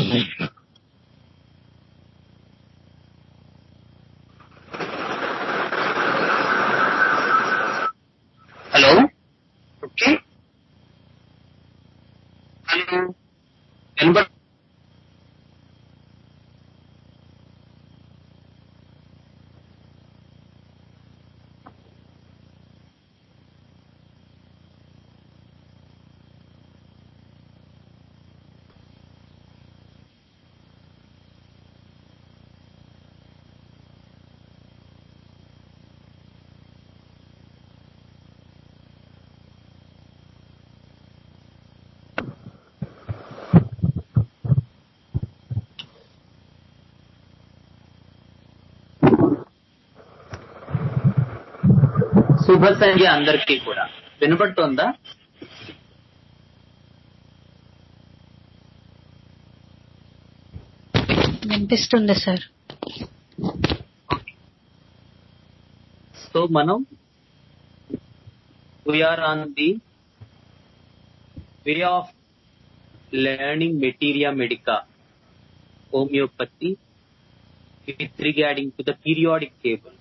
Hello, okay, hello, వినబడు శుభ సంధ్య అందరికీ కూడా. వినబడుతోందా? వినిపిస్తుంది సార్. సో మనం we are on the way of learning materia medica homeopathy with regarding to the periodic table.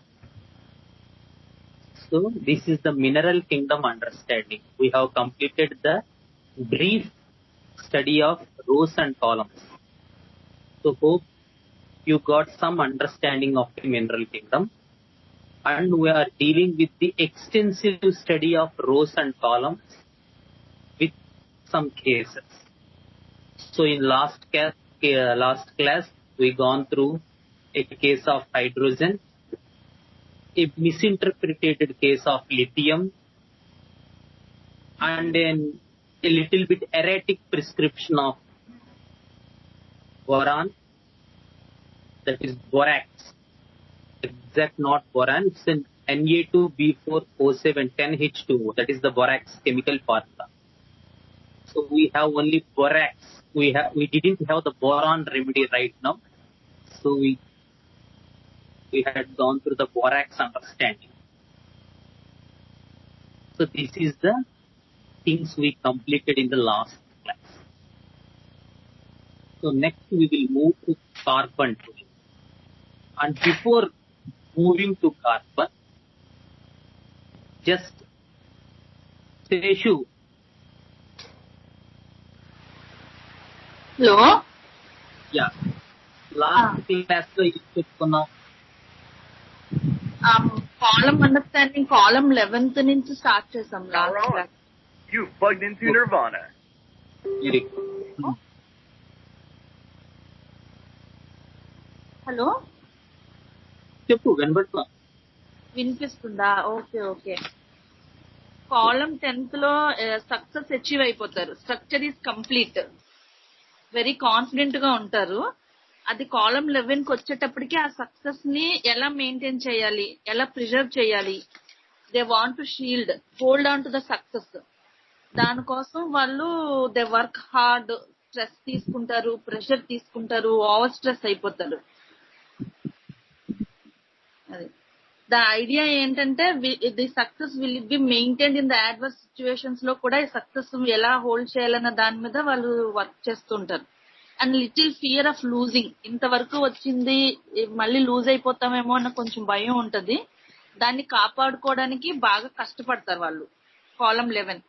So this is the mineral kingdom understanding. We have completed the brief study of rows and columns. So hope you got some understanding of the mineral kingdom, and we are dealing with the extensive study of rows and columns with some cases. So in last class we gone through a case of hydrogen, a misinterpreted case of lithium, and then a little bit erratic prescription of boron, that is borax. Exact not boron, it's an Na2B4O7 10H2O, that is the borax chemical formula. So we have only borax. We didn't have the boron remedy right now. So we had gone through the borax understanding. So this is the things we completed in the last class. So next we will move to carbon today. And before moving to carbon, just Seshu. Hello. Yeah. Last class lo ఏం చెప్పుకున్నాం? కాలం understanding కాలం 11th నుంచి start చేసాం. You plugged into Nirvana. Hello, చెప్పు, వినబడుతుందా? వినిపిస్తుందా? Okay okay. Column 10th లో success achieve అయిపోతారు. Structure is complete, very confident గా ఉంటారు. అది కాలం 11కి వచ్చేటప్పటికి ఆ సక్సెస్ ని ఎలా మెయింటైన్ చేయాలి, ఎలా ప్రిజర్వ్ చేయాలి, they want to shield, hold on to the success. దానికోసం వాళ్ళు దే వర్క్ హార్డ్, స్ట్రెస్ తీసుకుంటారు, ప్రెషర్ తీసుకుంటారు, ఓవర్ స్ట్రెస్ అయిపోతారు. అది ద ఐడియా ఏంటంటే the success will be maintained in the adverse situations లో కూడా ఈ సక్సెస్ ఎలా హోల్డ్ చేయాలన్న దాని మీద వాళ్ళు వర్క్ చేస్తుంటారు. And little fear of losing, ఇంతవరకు వచ్చింది మళ్ళీ లూజ్ అయిపోతామేమో అన్న కొంచెం భయం ఉంటది. దాన్ని కాపాడుకోవడానికి బాగా కష్టపడతారు వాళ్ళు. కాలం 11.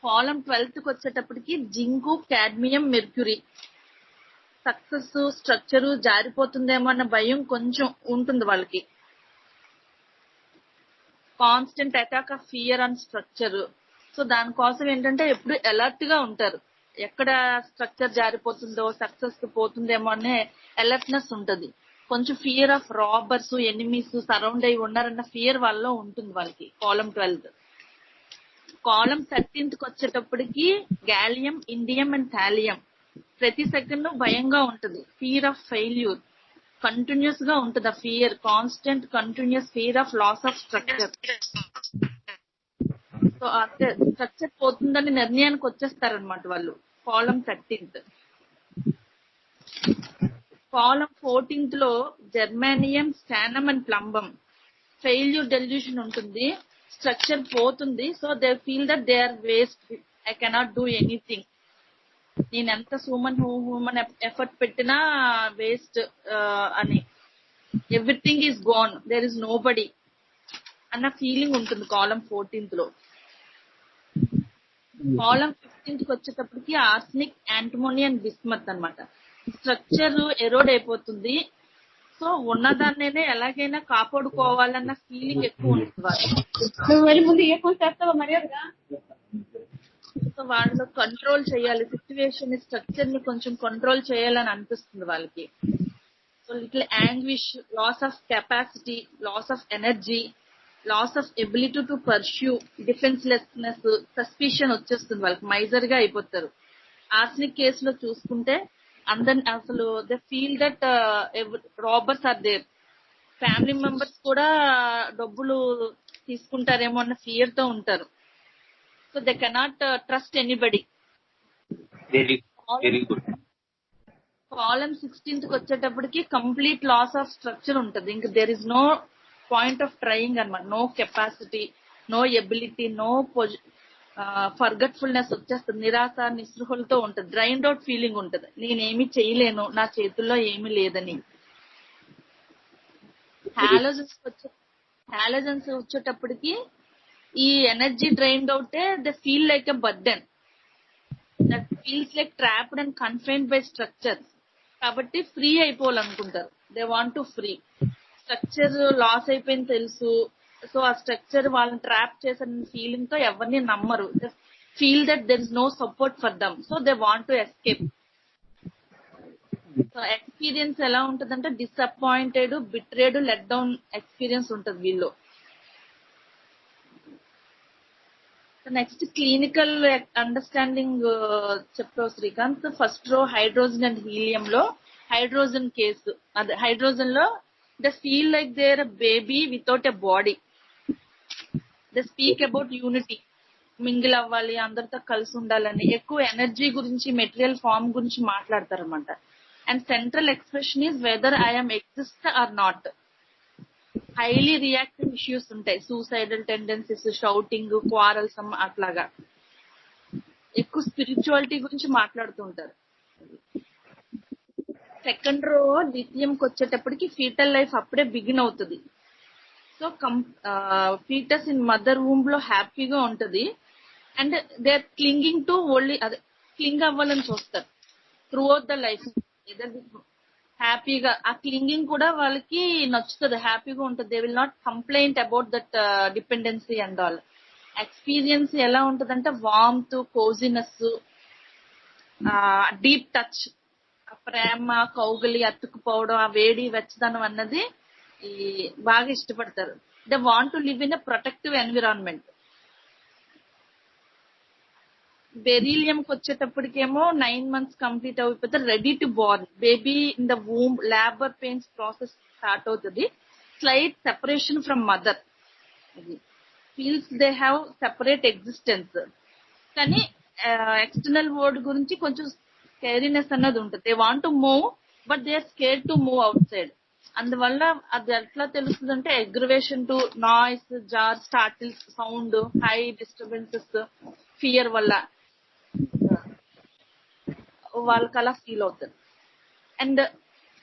కాలం 12కి వచ్చేటప్పటికి zinc, cadmium, mercury. Success structure జారిపోతుందేమో అన్న భయం కొంచెం ఉంటుంది వాళ్ళకి. Constant attack of fear on structure. So దానికోసం ఏంటంటే ఎప్పుడు అలర్ట్ గా ఉంటారు. ఎక్కడ స్ట్రక్చర్ జారిపోతుందో, సక్సెస్ పోతుందేమో అనే అలర్ట్నెస్ ఉంటది. కొంచెం fear of robbers, enemies surround అయి ఉన్నారన్న ఫియర్ వాళ్ళలో ఉంటుంది వాళ్ళకి. కాలం 12. కాలం 13కి వచ్చేటప్పటికి గాలియం, ఇండియం అండ్ థాలియం. ప్రతి సెకండ్ భయంగా ఉంటుంది. ఫియర్ ఆఫ్ ఫెయిల్యూర్ కంటిన్యూస్ గా ఉంటుంది. ఆ fear, constant continuous fear of loss of structure. So అంటే స్ట్రక్చర్ పోతుందని నిర్ణయానికి వచ్చేస్తారనమాట వాళ్ళు. కాలం 13th. కాలం 14th లో germanium, stannum and plumbum. Failure delusion ఉంటుంది, స్ట్రక్చర్ పోతుంది. So they feel that they are waste, I cannot do anything. నేను ఎంత హ్యూమన్ ఎఫర్ట్ పెట్టినా వేస్ట్ అని, everything is gone, there is no body అన్న ఫీలింగ్ ఉంటుంది కాలం 14th లో. కాలం 15th కి వచ్చేటప్పటికి ఆర్సనిక్, యాంటిమోనీ అండ్ బిస్మత్ అన్నమాట. స్ట్రక్చర్ ఎరోడ్ అయిపోతుంది. సో ఉన్నదాన్నే ఎలాగైనా కాపాడుకోవాలన్న ఫీలింగ్ ఎక్కువ ఉంటుంది సో వాళ్ళు కంట్రోల్ చేయాలి, సిచ్యువేషన్ స్ట్రక్చర్ ని కొంచెం కంట్రోల్ చేయాలని అనిపిస్తుంది వాళ్ళకి. So little anguish, loss of capacity, loss of energy, loss of ability to pursue, defencelessness, suspicion వచ్చేస్తుంది వాళ్ళకి, మైజర్ గా అయిపోతారు. ఆర్సనిక్ కేసులో చూసుకుంటే అందరు అసలు they feel that robbers are there, family members కూడా డబ్బులు తీసుకుంటారేమో అన్న ఫియర్ తో ఉంటారు. So they cannot trust anybody. Very good. Column 16th కి వచ్చేటప్పటికి కంప్లీట్ లాస్ ఆఫ్ స్ట్రక్చర్ ఉంటుంది. ఇంకా there is no point of trying అనమాట. No capacity, no ability, no forgetfulness వచ్చేస్తుంది. నిరాశ నిస్పృహలతో ఉంటుంది. డ్రైన్డ్ అవుట్ ఫీలింగ్ ఉంటుంది, నేనేమి చేయలేను, నా చేతుల్లో ఏమీ లేదని. హాలోజన్స్ వచ్చేటప్పటికి ఈ ఎనర్జీ డ్రైన్డ్ అవుతే they feel like a burden, that feels like trapped and confined by structure. కాబట్టి ఫ్రీ అయిపోవాలనుకుంటారు. They want to free. Structure loss అయిపోయింది తెలుసు, సో ఆ స్ట్రక్చర్ వాళ్ళని ట్రాప్ చేసిన ఫీలింగ్ తో ఎవరిని నమ్మరు. They feel that there is no support for them, so they want to escape. So experience ఎలా ఉంటుందంటే disappointed, betrayed, let down experience ఉంటుంది వీళ్ళు. నెక్స్ట్ క్లినికల్ అండర్స్టాండింగ్ చెప్తావు Srikanth. First row hydrogen and helium లో హైడ్రోజన్ కేసు, అదే hydrogen లో they feel like they're baby without a body. They speak about unity, mingle అవ్వాలి, అందరితో కలిసి ఉండాలని, ఎక్కువ ఎనర్జీ గురించి, మెటీరియల్ ఫార్మ్ గురించి మాట్లాడతారు అనమాట. And central expression is whether I'm exist are not. Highly reactive issues ఉంటాయి, సూసైడల్ టెండెన్సీస్, షౌటింగ్, క్వారల్సమ్ అట్లాగా. ఎక్కువ స్పిరిచువాలిటీ గురించి మాట్లాడుతూ ఉంటారు. సెకండ్ రో లిథియంకి వచ్చేటప్పటికి ఫీటల్ లైఫ్ అప్పుడే బిగిన్ అవుతుంది. So fetus in mother womb లో హ్యాపీగా ఉంటది. And they are clinging to only, అదే క్లింగ్ అవ్వాలని చూస్తారు త్రూ అవుట్ ద లైఫ్. హ్యాపీగా ఆ క్లింగింగ్ కూడా వాళ్ళకి నచ్చుతుంది, హ్యాపీగా ఉంటుంది. They will not complaint about that dependency and all. Experience ఎలా ఉంటదంటే వార్మ్త్, కోజినెస్, డీప్ టచ్, ప్రేమ, కౌగిలి, అతుక్కుపోవడం, ఆ వేడి వెచ్చదనం అన్నది బాగా ఇష్టపడతారు. They want to live in a protective environment. బెరీలియంకి వచ్చేటప్పటికేమో 9 months కంప్లీట్ అయిపోతే ready to born, baby in the womb, labour pains process start అవుతుంది. Slight separation from mother, feels they have separate existence. కానీ ఎక్స్టర్నల్ వరల్డ్ గురించి కొంచెం స్కేరీనెస్ అన్నది ఉంటుంది. They want to move but they are scared to move outside. అందువల్ల అది ఎట్లా తెలుస్తుంది అంటే aggravation to noise, jar, startles, sound, high disturbances, fear వల్ల వాళ్ళకి అలా ఫీల్ అవుతుంది. And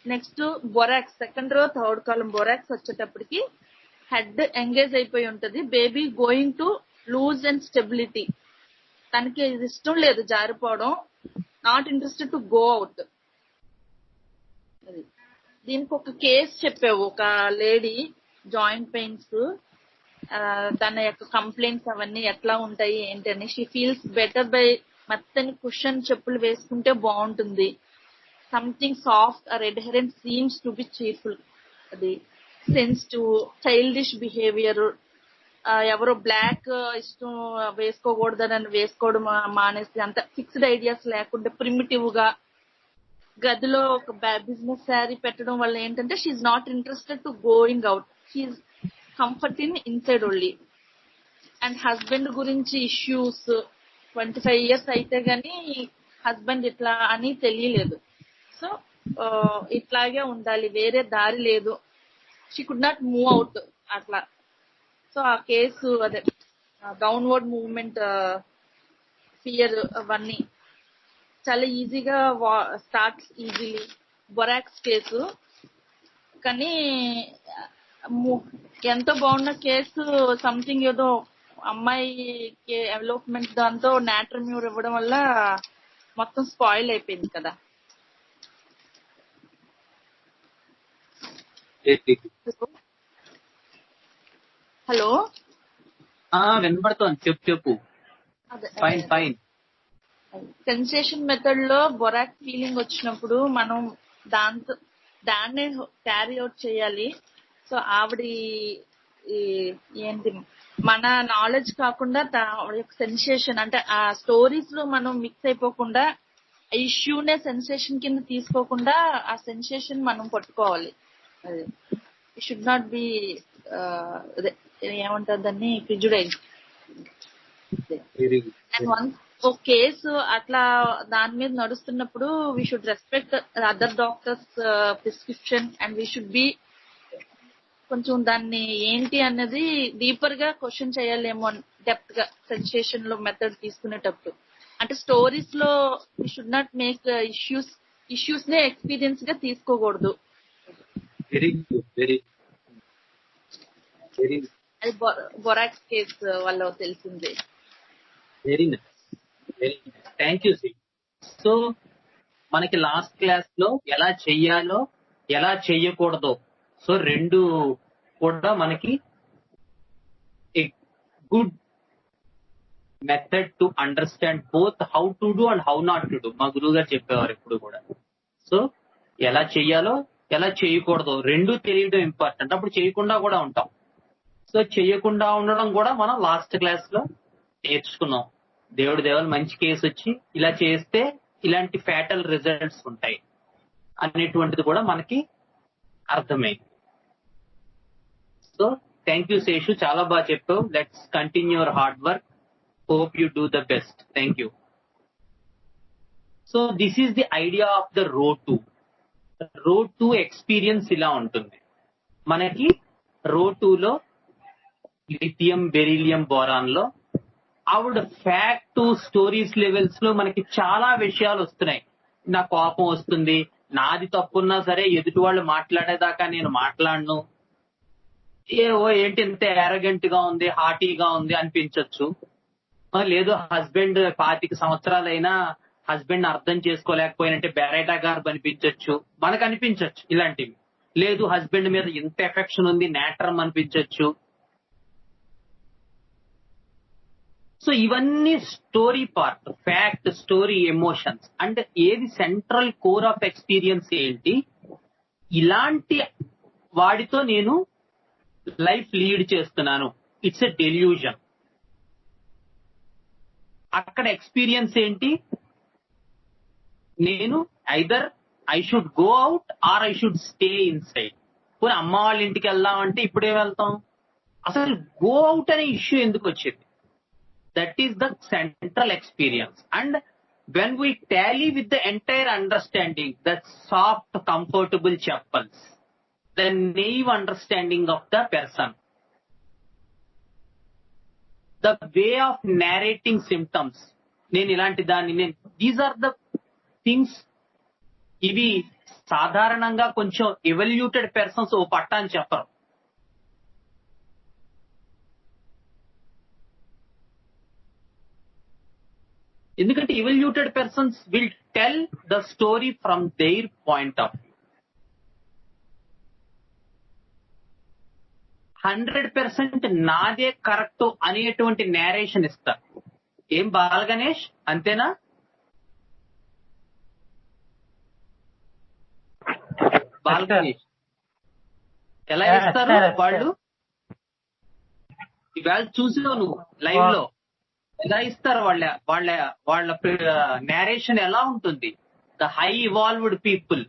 next borax, second row third column borax వచ్చేటప్పటికి హెడ్ ఎంగేజ్ అయిపోయి ఉంటది. Baby going to lose and stability, తనకి ఇష్టం లేదు జారిపోవడం, not interested to go out. దీనికి ఒక కేసు చెప్పావు, ఒక లేడీ జాయింట్ పెయిన్స్, తన యొక్క కంప్లైంట్స్ అవన్నీ ఎట్లా ఉంటాయి ఏంటని. షీ ఫీల్స్ బెటర్ బై మెత్తని కుషన్ చెప్పులు వేసుకుంటే బాగుంటుంది. Something soft or adherent seems to be cheerful. అది సెన్సిటివ్, చైల్డిష్ బిహేవియర్, ఎవరో బ్లాక్ ఇష్టం వేసుకోకూడదని వేసుకోవడం మానేసి, అంత ఫిక్స్డ్ ఐడియాస్ లేకుండా ప్రిమిటివ్ గా గదిలో ఒక బిజినెస్ శారీ పెట్టడం వల్ల ఏంటంటే she's not interested to going out, she's comfort in inside only. And husband గురించి ఇష్యూస్, 25 years అయితే గానీ హస్బెండ్ ఇట్లా అని తెలియలేదు. సో ఇట్లాగే ఉండాలి, వేరే దారి లేదు. She could not move out అట్లా. సో ఆ కేసు అదే డౌన్వర్డ్ మూవ్మెంట్, ఫియర్ అవన్నీ చాలా ఈజీగా స్టార్ట్స్ ఈజీలీ బొరాక్స్ కేసు. కానీ ఎంతో బాగున్న కేసు సంథింగ్ ఏదో అమ్మాయికి డెవలప్మెంట్ దాంతో నాట్రమ్యూర్ ఇవ్వడం వల్ల మొత్తం స్పాయిల్ అయిపోయింది కదా. హలో వినపడుతోంది, చెప్పు. Fine fine. సెన్సేషన్ మెథడ్ లో బొరాక్ ఫీలింగ్ వచ్చినప్పుడు మనం దాన్నే క్యారీ అవుట్ చేయాలి. సో ఆవిడ ఏంటి మన నాలెడ్జ్ కాకుండా సెన్సేషన్ అంటే ఆ స్టోరీస్ లో మనం మిక్స్ అయిపోకుండా ఇష్యూనే సెన్సేషన్ కింద తీసుకోకుండా ఆ సెన్సేషన్ మనం పట్టుకోవాలి. అది షుడ్ నాట్ బి ఏమంటారు దాన్ని ప్రిజుడైజ్. అండ్ వన్స్ ఒక కేసు అట్లా దాని మీద నడుస్తున్నప్పుడు we should respect other doctors prescription and we should be కొంచెం దాన్ని ఏంటి అన్నది డీపర్ గా క్వశ్చన్ చేయాలేమో డెప్త్ గా సెన్సేషన్ లో మెథడ్ తీసుకునేటప్పుడు. అంటే స్టోరీస్ లో we should not make issues నే ఎక్స్పీరియన్స్ గా తీసుకోకూడదు. వెరీ గుడ్, వెరీ వెరీ అది బొరాక్స్ కేసు వల్ల తెలిసిందే. Very nice, very nice, thank you Sri. So మనకి లాస్ట్ క్లాస్ లో ఎలా చెయ్యాలో ఎలా చెయ్యకూడదో, సో రెండు కూడా మనకి a good method to understand both how to do and how not to do మా గురువు గారు చెప్పేవారు ఎప్పుడు కూడా. సో ఎలా చెయ్యాలో ఎలా చేయకూడదో రెండు తెలియడం ఇంపార్టెంట్. అప్పుడు చేయకుండా కూడా ఉంటాం. సో చేయకుండా ఉండడం కూడా మనం లాస్ట్ క్లాస్ లో నేర్చుకున్నాం. దేవుడు మంచి కేసు వచ్చి ఇలా చేస్తే ఇలాంటి ఫ్యాటల్ రిజల్ట్స్ ఉంటాయి అనేటువంటిది కూడా మనకి అర్థమైంది. సో థ్యాంక్ యూ శేషు, చాలా బాగా చెప్పావు. Let's continue your hard work. Hope you do the best. Thank you. So this is the idea of the road to experience ఇలా ఉంటుంది. మనకి రోడ్ 2 లో లిథియం బెరీలియం బోరాన్ లో ఆవిడ ఫ్యాక్ట్ స్టోరీస్ లెవెల్స్ లో మనకి చాలా విషయాలు వస్తున్నాయి. నా కోపం వస్తుంది, నాది తప్పున్నా సరే ఎదుటి వాళ్ళు మాట్లాడేదాకా నేను మాట్లాడను, ఏంటి ఇంత ఎరగెంట్ గా ఉంది, హార్టీగా ఉంది అనిపించవచ్చు. లేదు హస్బెండ్ 25 సంవత్సరాలైనా హస్బెండ్ అర్థం చేసుకోలేకపోయినట్టే బెరైటా గారు అనిపించవచ్చు, మనకు అనిపించవచ్చు ఇలాంటివి. లేదు హస్బెండ్ మీద ఇంత ఎఫెక్షన్ ఉంది, నేట్రమ్ అనిపించవచ్చు. సో ఇవన్నీ story part, fact, story, emotions. అంటే ఏది సెంట్రల్ కోర్ ఆఫ్ ఎక్స్పీరియన్స్ ఏంటి, ఇలాంటి వాడితో నేను లైఫ్ లీడ్ చేస్తున్నాను, ఇట్స్ ఎ డెల్యూజన్. అక్కడ ఎక్స్పీరియన్స్ ఏంటి, నేను either I should go out or I should stay inside. పోనీ అమ్మ వాళ్ళ ఇంటికి వెళ్దామంటే ఇప్పుడే వెళ్తాం, అసలు గో అవుట్ అనే ఇష్యూ ఎందుకు వచ్చింది? That is the central experience. And when we tally with the entire understanding, the soft, comfortable chappals, the naive understanding of the person, the way of narrating symptoms, these are the things, ఇవి సాధారణంగా కొంచెం ఎవల్యూటెడ్ persons ఓ పట్టా అని చెప్పరు. ఎందుకంటే evaluated persons will tell the story from their point of view. 100% నాదే correct అనేటువంటి narration ఇస్తారు. ఏం బాల గణేష్ అంతేనా? బాల గణేష్ ఎలా ఇస్తారు వాళ్ళు? ఇవాళ చూసినావు నువ్వు లైవ్ లో ఎలా ఇస్తారు వాళ్ళ వాళ్ళ వాళ్ళ నేరేషన్ ఎలా ఉంటుంది? The high evolved people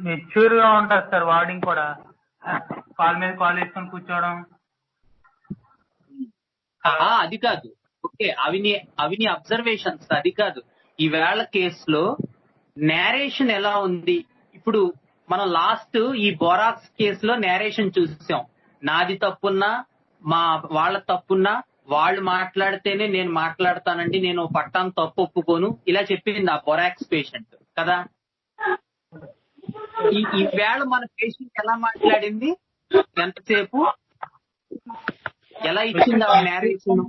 mature గా ఉంటారు సార్. వార్డింగ్ కూడా కాల్ మీద కాల్ వేసుకొని కూర్చోవడం అది కాదు. ఓకే, అవిని అబ్జర్వేషన్స్ అది కాదు. ఈవేళ కేసులో నేరేషన్ ఎలా ఉంది? ఇప్పుడు మనం లాస్ట్ ఈ బొరాక్స్ కేసులో నేరేషన్ చూసాం. నాది తప్పున్నా, మా వాళ్ళ తప్పున్నా వాళ్ళు మాట్లాడితేనే నేను మాట్లాడతానండి, నేను పట్టాను తప్పు ఒప్పుకోను, ఇలా చెప్పింది ఆ బొరాక్స్ పేషెంట్ కదా. ఈవేళ మన పేషెంట్ ఎలా మాట్లాడింది, ఎంతసేపు ఎలా ఇచ్చింది ఆ నేరేషన్.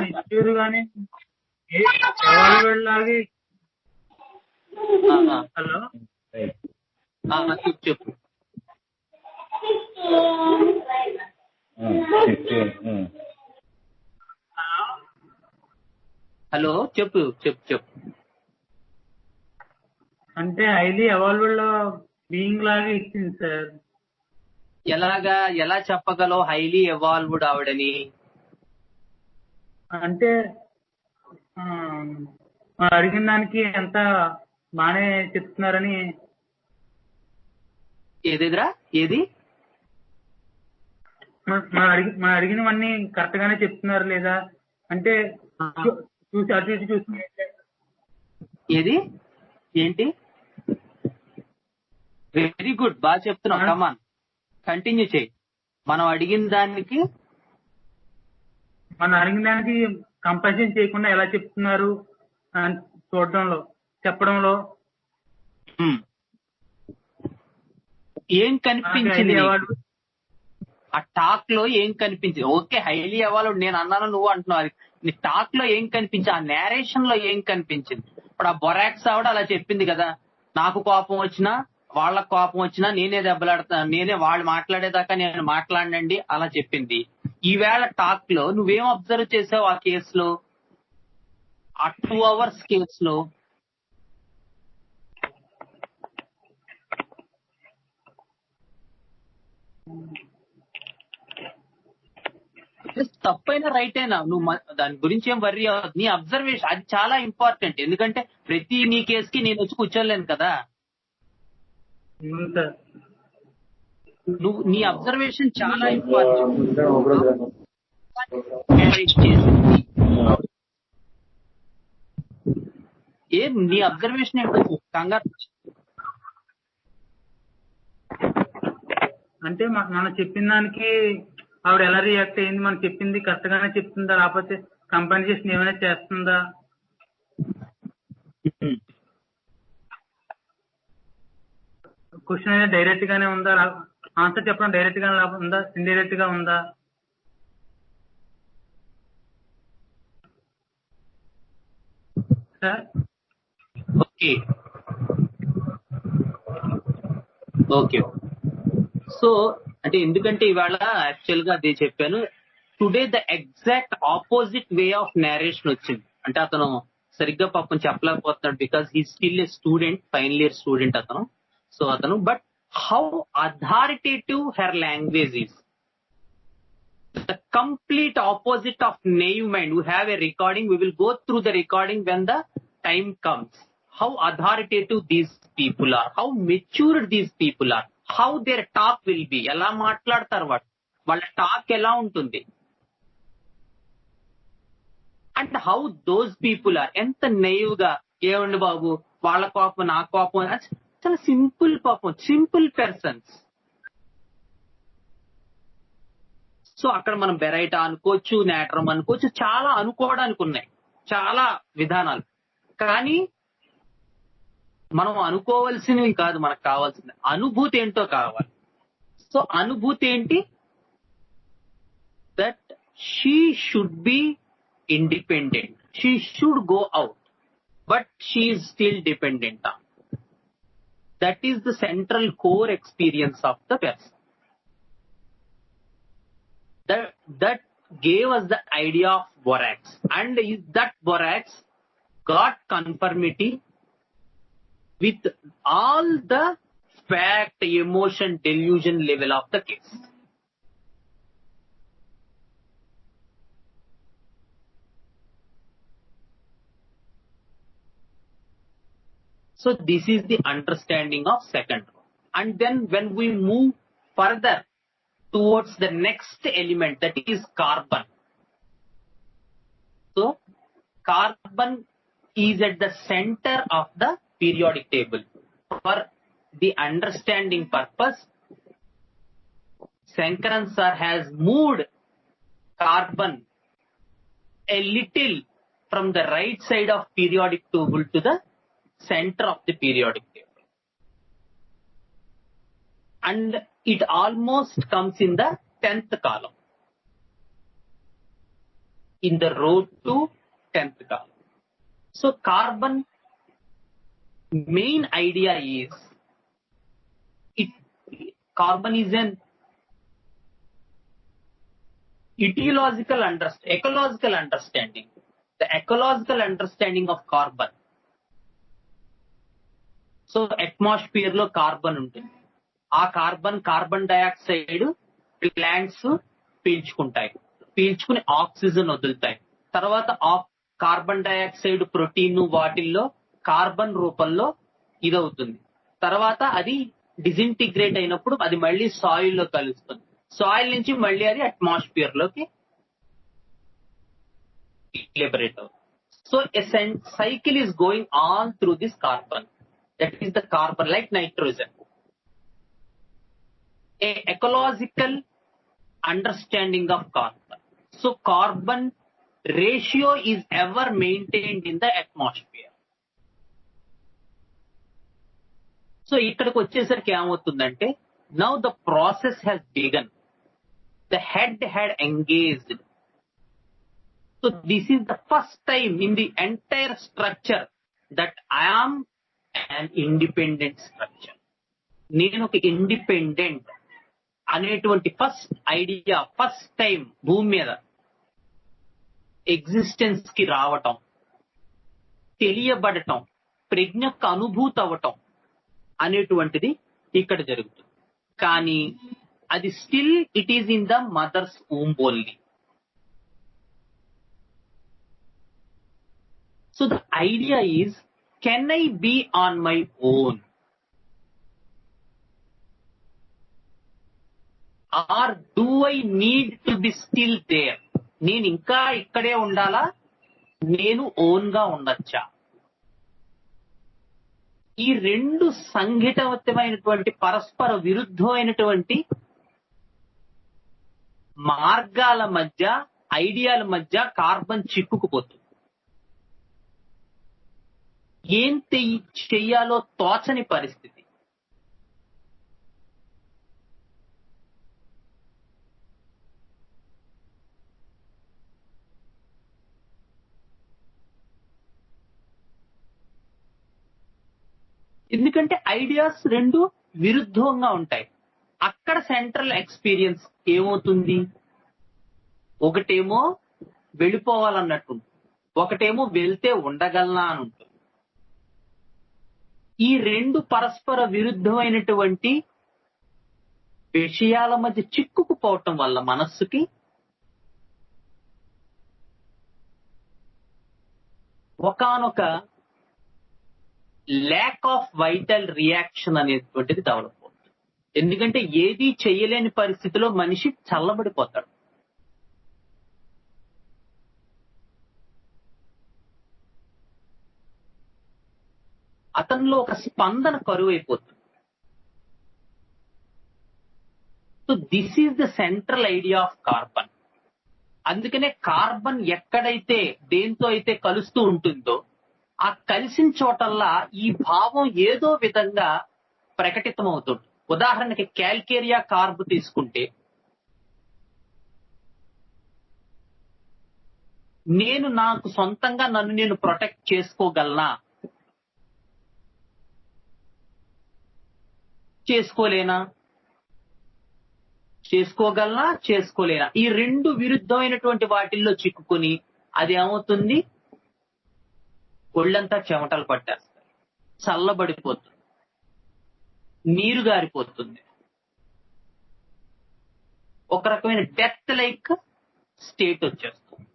మెచ్యూర్ గానే ఎవాల్వేట్ లాగే. హలో చెప్పు. హలో చెప్పు చెప్పు చెప్పు. అంటే హైలీ ఎవాల్వ్డ్ బీయింగ్ లాగా ఇచ్చింది సార్. ఎలాగా, ఎలా చెప్పగలవు హైలీ ఎవాల్వ్డ్ ఆవిడని? అంటే మనం అడిగిన దానికి ఎంత బానే చెప్తున్నారని. ఏదిరా ఏది? మనం అడిగినవన్నీ కరెక్ట్ గానే చెప్తున్నారు లేదా అంటే చూసి అటు ఇటు చూసి. ఏది ఏంటి? వెరీ గుడ్, బాగా చెప్తున్నావు. కమాన్ కంటిన్యూ చేయి. మనం అడిగిన దానికి కంపల్షన్ చేయకుండా ఎలా చెప్తున్నారు అని చూడడంలో, చెప్పడంలో ఏం కనిపించింది ఆ టాక్ లో? ఏం కనిపించింది? ఓకే హైలీ అవ్వాలి నేను అన్నాను, నువ్వు అంటున్నావు. అది నీ టాక్ లో ఏం కనిపించింది, ఆ నేరేషన్ లో ఏం కనిపించింది? ఇప్పుడు ఆ బొరాక్స్ ఆవిడ అలా చెప్పింది కదా, నాకు కోపం వచ్చినా వాళ్ళకు కోపం వచ్చినా నేనే దెబ్బలాడతాను, నేనే వాళ్ళు మాట్లాడేదాకా నేను మాట్లాడండి అలా చెప్పింది. ఈవేళ టాక్ లో నువ్వేం అబ్జర్వ్ చేసావు ఆ కేసులో, ఆ 2 hours కేసులో? తప్పైనా రైట్ అయినా నువ్వు దాని గురించి ఏం వర్రీ అవ్వదు. నీ అబ్జర్వేషన్ అది చాలా ఇంపార్టెంట్. ఎందుకంటే ప్రతి నీ కేసుకి నేను వచ్చి కూర్చోలేను కదా. నువ్వు నీ అబ్జర్వేషన్ చాలా ఇంపార్టెంట్. ఏం నీ అబ్జర్వేషన్ ఏంటో కంగారు. అంటే మనం చెప్పిన దానికి ఆవిడ ఎలా రియాక్ట్ అయ్యింది, మనం చెప్పింది కరెక్ట్ గానే చెప్తుందా లేకపోతే కంపెన్సేషన్ ఏమైనా చేస్తుందా, క్వశ్చన్ అనేది డైరెక్ట్ గానే ఉందా, ఆన్సర్ చెప్పడం డైరెక్ట్ గానే ఉందా, ఇండైరెక్ట్ గా ఉందా? Okay okay. సో అంటే ఎందుకంటే ఇవాళ యాక్చువల్ గా అదే చెప్పాను, today the exact opposite way of narration వచ్చింది. అంటే అతను సరిగ్గా పాపం చెప్పలేకపోతున్నాడు, because he still a student, final year student అతను. సో అతను but how authoritative her language is the complete opposite of naive mind. We have a recording, we will go through the recording when the time comes. How authoritative these people are, how matured these people are, how their talk will be, ఎలా మాట్లాడతారు వాళ్ళ talk ఎలా ఉంటుంది, and how those people are, ఎంత naive గా, ఏమండి బాబు వాళ్ళ కోపం నా కోపం, చాలా సింపుల్ పాపం, సింపుల్ పర్సన్స్. సో అక్కడ మనం బెరైటా అనుకోవచ్చు, నేట్రమ్ అనుకోవచ్చు, చాలా అనుకోవడానికి ఉన్నాయి, చాలా విధానాలు. కానీ మనం అనుకోవాల్సినవి కాదు, మనకు కావాల్సింది అనుభూతి ఏంటో కావాలి. సో అనుభూతి ఏంటి? That she should be independent, she should go out, but she is still dependent on. That is the central core experience of the person. That gave us the idea of borax, and that borax got conformity with all the fact, emotion, delusion level of the case. So this is the understanding of second law. And then when we move further towards the next element, that is carbon. So carbon is at the center of the periodic table. For the understanding purpose, Shankaran sir has moved carbon a little from the right side of periodic table to the center of the periodic table. And it almost comes in the 10th column. In the row to 10th column. So carbon main idea is carbon is an ecological understanding. The ecological understanding of carbon. So atmosphere లో carbon ఉంటుంది. ఆ carbon dioxide plants పీల్చుకుంటాయి. పీల్చుకుని oxygen వదులుతాయి. తర్వాత carbon dioxide protein వాటిల్లో carbon రూపంలో ఇదవుతుంది. తర్వాత అది డిసింటిగ్రేట్ అయినప్పుడు అది మళ్ళీ సాయిల్ లో కలుస్తుంది. సాయిల్ నుంచి మళ్ళీ అది అట్మాస్ఫియర్ లోకి లిబరేట్ అవుతుంది. So a cycle is going on through this carbon. That is the carbon like nitrogen. A ecological understanding of carbon. So carbon ratio is ever maintained in the atmosphere. So ఇక్కడికి వచ్చేసరికి ఏమవుతుందంటే now the process has began. The head had engaged. So this is the first time in the entire structure that I am an independent structure. నేను ఒక independent అనేటువంటి first idea first time భూమి మీద existence కి రావటం, తెలియబడటం, ప్రజ్ఞకు అనుభూతి అవ్వటం అనేటువంటిది ఇక్కడ జరుగుతుంది. కానీ అది still it is in the mother's womb only. So the idea is can I be on my own or do I need to be still there? నేను ఇంకా ఇక్కడే ఉండాలా, నేను ఓన్ గా ఉండొచ్చా? ఈ రెండు సంఘటితమైనటువంటి పరస్పర విరుద్ధమైనటువంటి మార్గాల మధ్య, ఐడియాల మధ్య కార్బన్ చిక్కుకుపోతుంది. ఏం చెయ్యాలో తోచని పరిస్థితి. ఎందుకంటే ఐడియాస్ రెండు విరుద్ధంగా ఉంటాయి. అక్కడ సెంట్రల్ ఎక్స్పీరియన్స్ ఏమవుతుంది? ఒకటేమో వెళ్ళిపోవాలన్నట్టు, ఒకటేమో వెళ్తే ఉండగలనా అని ఉంటుంది. ఈ రెండు పరస్పర విరుద్ధమైనటువంటి విషయాల మధ్య చిక్కుకుపోవటం వల్ల మనస్సుకి ఒకానొక ల్యాక్ ఆఫ్ వైటల్ రియాక్షన్ అనేటువంటిది డెవలప్ అవుతుంది. ఎందుకంటే ఏది చెయ్యలేని పరిస్థితిలో మనిషి చల్లబడిపోతాడు. అతనిలో ఒక స్పందన కరువైపోతుంది. So this is the central idea of carbon. అందుకనే కార్బన్ ఎక్కడైతే దేంతో అయితే కలుస్తూ ఉంటుందో ఆ కలిసిన చోటల్లా ఈ భావం ఏదో విధంగా ప్రకటితమవుతుంది. ఉదాహరణకి క్యాల్కేరియా కార్బ్ తీసుకుంటే, నేను నాకు సొంతంగా నన్ను నేను ప్రొటెక్ట్ చేసుకోగలనా, చేసుకోలేనా, చేసుకోగలనా, చేసుకోలేనా, ఈ రెండు విరుద్ధమైనటువంటి వాటిల్లో చిక్కుకొని అది ఏమవుతుంది? ఒళ్ళంతా చెమటలు పట్టేస్తాయి, చల్లబడిపోతుంది, నీరు గారిపోతుంది, ఒక రకమైన డెత్ లైక్ స్టేట్ వచ్చేస్తుంది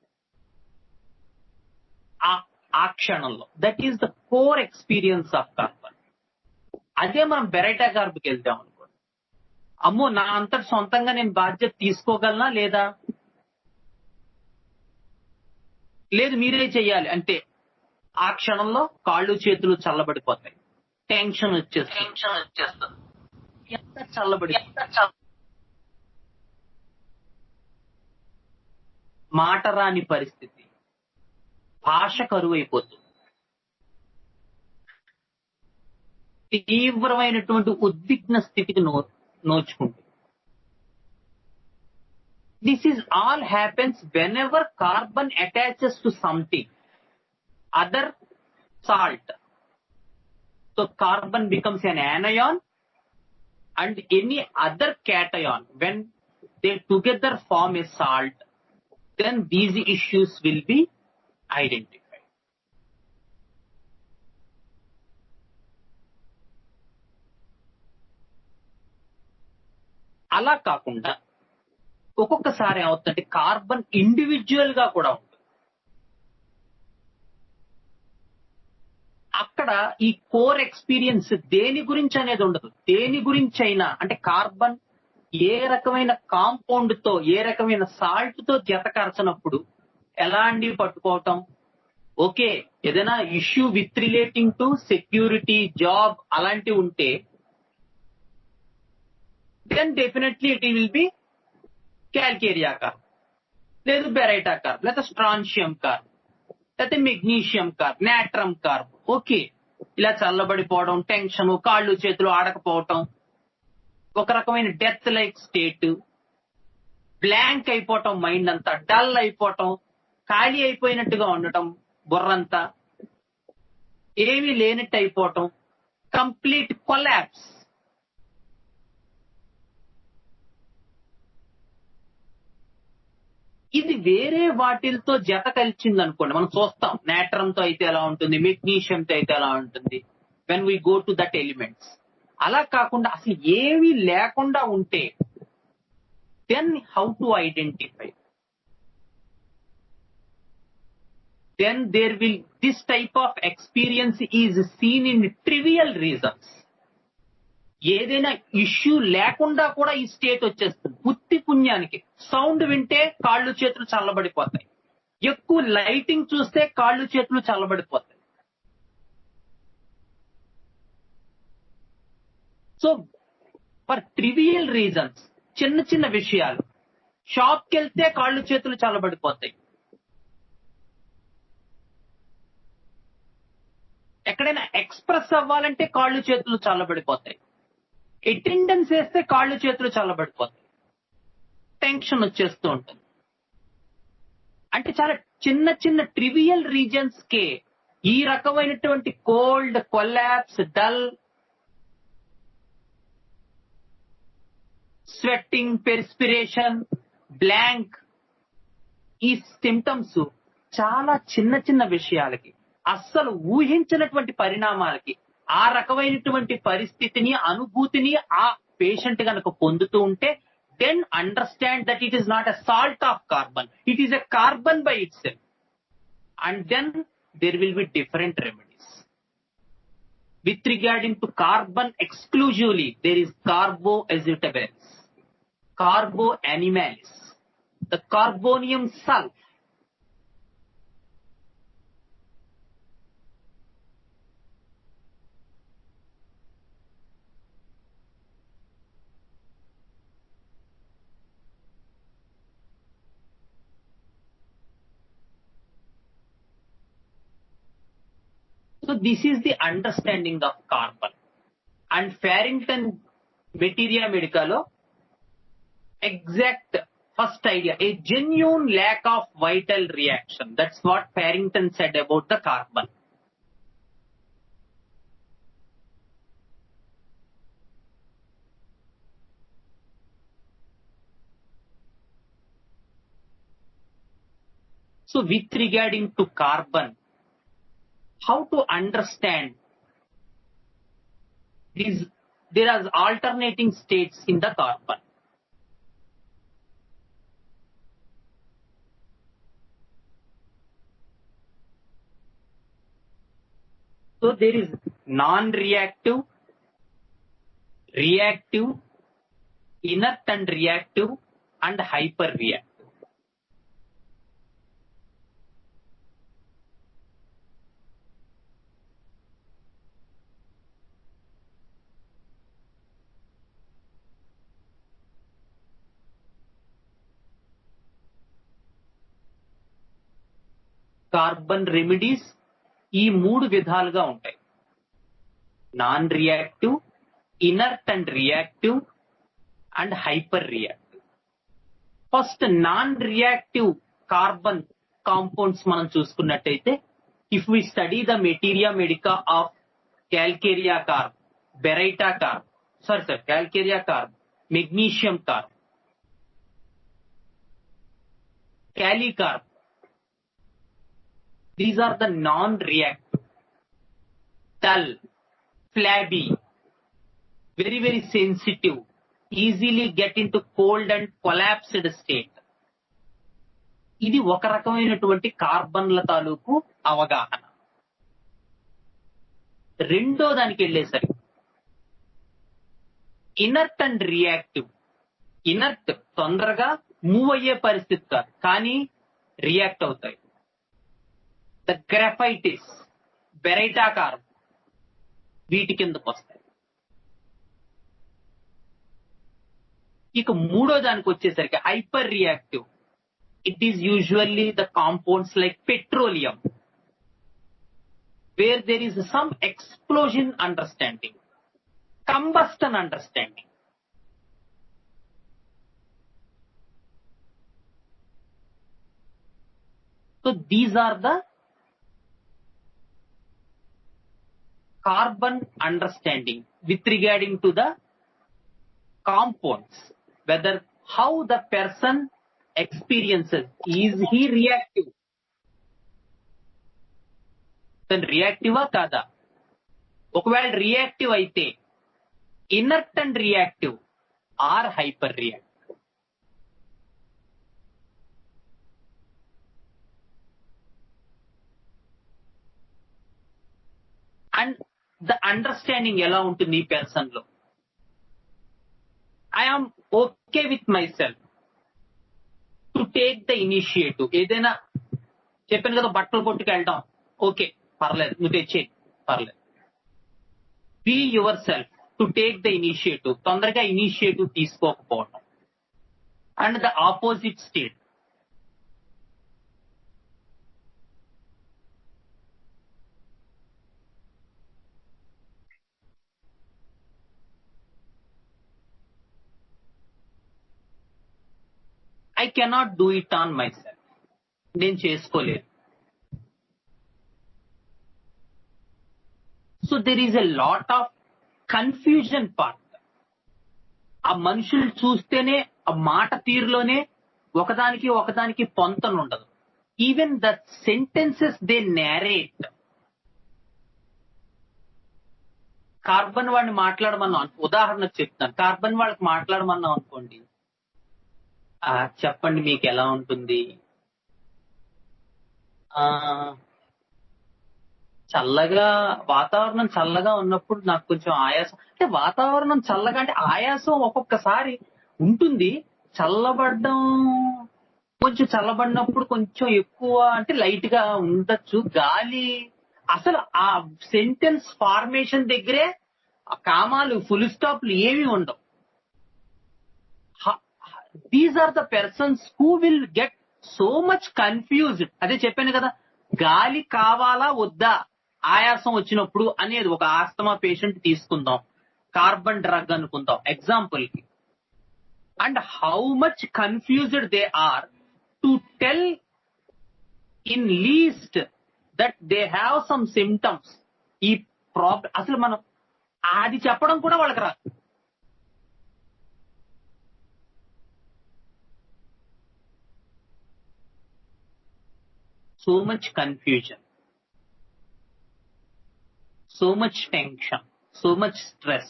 ఆ క్షణంలో. That is the core experience of carbon. అదే మనం బెరైటా కార్బ్కి వెళ్తాం అనుకోండి, అమ్మో నా అంతటి సొంతంగా నేను బాధ్యత తీసుకోగలనా లేదా, లేదు మీరే చెయ్యాలి అంటే ఆ క్షణంలో కాళ్ళు చేతులు చల్లబడిపోతాయి, టెన్షన్ వచ్చేస్తుంది, ఎంత చల్లబడి. మాట రాని పరిస్థితి, భాష కరువైపోతుంది, తీవ్రమైనటువంటి ఉద్విగ్న స్థితికి నోచుకుంటుంది. This is all happens whenever carbon attaches to something, other salt. So carbon becomes an anion and any other cation. When they together form a salt, then these issues will be identified. అలా కాకుండా ఒక్కొక్కసారి ఏమవుతుందంటే carbon individual గా కూడా ఉంటుంది. అక్కడ ఈ core experience దేని గురించి అనేది ఉండదు. దేని గురించి అయినా అంటే కార్బన్ ఏ రకమైన కాంపౌండ్ తో, ఏ రకమైన సాల్ట్ తో జతకరచనప్పుడు ఎలాంటి పట్టుకోవటం, ఓకే ఏదైనా issue with relating to security, job అలాంటివి ఉంటే then definitely it will be calcaria carbon, లేదు బెరైటా కార్బ్, లేదా స్ట్రాన్షియం కార్బ్, లేకపోతే magnesium carb, natrum carb. Okay, ఇలా చల్లబడిపోవడం, టెన్షన్, కాళ్ళు చేతులు ఆడకపోవటం, ఒక రకమైన డెత్ లైక్ స్టేట్, బ్లాంక్ అయిపోవటం, మైండ్ అంతా డల్ అయిపోవటం, ఖాళీ అయిపోయినట్టుగా ఉండటం, బుర్రంతా ఏమీ లేనట్టు అయిపోవటం, కంప్లీట్ కొలాప్స్. ఇది వేరే వాటిలతో జత కలిసింది అనుకోండి, మనం చూస్తాం నాట్రమ్ తో అయితే ఎలా ఉంటుంది, మెగ్నీషియం తో అయితే ఎలా ఉంటుంది, when we go to that elements. అలా కాకుండా అసలు ఏమీ లేకుండా ఉంటే then how to identify, then there will this type of experience is seen in trivial reasons. ఏదైనా ఇష్యూ లేకుండా కూడా ఈ స్టేట్ వచ్చేస్తుంది. పుత్తి పుణ్యానికి సౌండ్ వింటే కాళ్ళు చేతులు చల్లబడిపోతాయి, ఎక్కువ లైటింగ్ చూస్తే కాళ్ళు చేతులు చల్లబడిపోతాయి. సో ఫర్ ట్రివియల్ రీజన్స్, చిన్న చిన్న విషయాలు, షాప్కి వెళ్తే కాళ్ళు చేతులు చల్లబడిపోతాయి, ఎక్కడైనా ఎక్స్ప్రెస్ అవ్వాలంటే కాళ్ళు చేతులు చల్లబడిపోతాయి, అటెండెన్స్ వేస్తే కాళ్ళు చేతులు చల్లబడిపోతాయి, టెన్షన్ వచ్చేస్తూ ఉంటుంది. అంటే చాలా చిన్న చిన్న ట్రివియల్ రీజన్స్ కే ఈ రకమైనటువంటి cold, collapse, dull, sweating, perspiration, blank, ఈ సిమ్టమ్స్ చాలా చిన్న చిన్న విషయాలకి, అస్సలు ఊహించినటువంటి పరిణామాలకి, ఆ రకమైనటువంటి పరిస్థితిని, అనుభూతిని ఆ పేషెంట్ కనుక పొందుతూ ఉంటే then understand that it is not a salt of carbon, it is a carbon by itself, and then there will be different remedies. With regarding to carbon exclusively, there is carboacetabase, carboanimalis, the carbonium sulf. So this is the understanding of carbon. And Farrington Materia Medica lo exact first idea, a genuine lack of vital reaction. That's what Farrington said about the carbon. So with regarding to carbon, how to understand these, there are alternating states in the carbon. So there is non-reactive, reactive, inert and reactive, and hyperreactive. Carbon remedies ఈ 3 విధాలుగా ఉంటాయి. Non reactive, inert and reactive and hyperreactive. First non reactive carbon compounds మనం చూసుకున్నట్టయితే, if we study the materia medica of calcarea carb, baryta carb, calcarea carb, magnesium carb, Cali carb. These are the non-reactive, dull, flabby, very, very sensitive, easily get into cold and collapsed state. ఇది ఒక రకమైనటువంటి కార్బన్ల తాలూకు అవగాహన. రెండో దానికి వెళ్ళేసరికి inert and reactive. Inert తొందరగా move అయ్యే పరిస్థితి కాదు, కానీ రియాక్ట్ అవుతాయి. ద గ్రాఫైటిస్, బెరైటా కార్బ్ వీటి కిందకు వస్తాయి. ఇక మూడో దానికి వచ్చేసరికి hyper reactive. It is usually the compounds like petroleum, where there is some explosion understanding, combustion understanding. So these are the carbon understanding with regarding to the compounds, whether how the person experiences. Is he reactive? Then reactive kada? ఒకవేళ reactive అయితే inert and reactive or hyper reactive. And the understanding ఎలా ఉంటుంది ఈ person లో? I'm okay with myself to take the initiative. ఏదైనా చెప్పాను కదా, బట్టలు కొట్టుకు వెళ్దాం, ఓకే పర్లేదు, నువ్వు తెచ్చేయి పర్లేదు. Be yourself to take the initiative. తొందరగా ఇనిషియేటివ్ తీసుకోకపోవడం. And the opposite state, I cannot do it on myself. నేను చేసుకోలేను. So there is a lot of confusion part. ఆ మనుషులు చూస్తేనే ఆ మాట తీరులోనే ఒకదానికి పొంతన ఉండదు. Even the sentences they narrate. Carbon వాడిని మాట్లాడమన్నాం, ఉదాహరణకు చెప్తాను. కార్బన్ వాళ్ళకి మాట్లాడమన్నాం అనుకోండి, చెప్పండి మీకు ఎలా ఉంటుంది, చల్లగా వాతావరణం చల్లగా ఉన్నప్పుడు నాకు కొంచెం ఆయాసం. అంటే వాతావరణం చల్లగా అంటే ఆయాసం ఒక్కొక్కసారి ఉంటుంది. చల్లబడ్డం, కొంచెం చల్లబడినప్పుడు కొంచెం ఎక్కువ అంటే లైట్ గా ఉండొచ్చు. గాలి అసలు ఆ సెంటెన్స్ ఫార్మేషన్ దగ్గరే కామాలు, ఫుల్ స్టాప్లు ఏమీ ఉండవు. These are the persons who will get so much confused. అదే చెప్పాను కదా, గాలి కావాలా వద్దా ఆయాసం వచ్చినప్పుడు అనేది. ఒక ఆస్తమా పేషెంట్ తీసుకుందాం, కార్బన్ డ్రగ్ అనుకుందాం ఎగ్జాంపుల్ కి. And how much confused they are to tell in least that they have some symptoms. ఈ ప్రాబ్లం అసలు మనం అది చెప్పడం కూడా వాళ్ళకి రాదు. So much confusion, so much tension, so much stress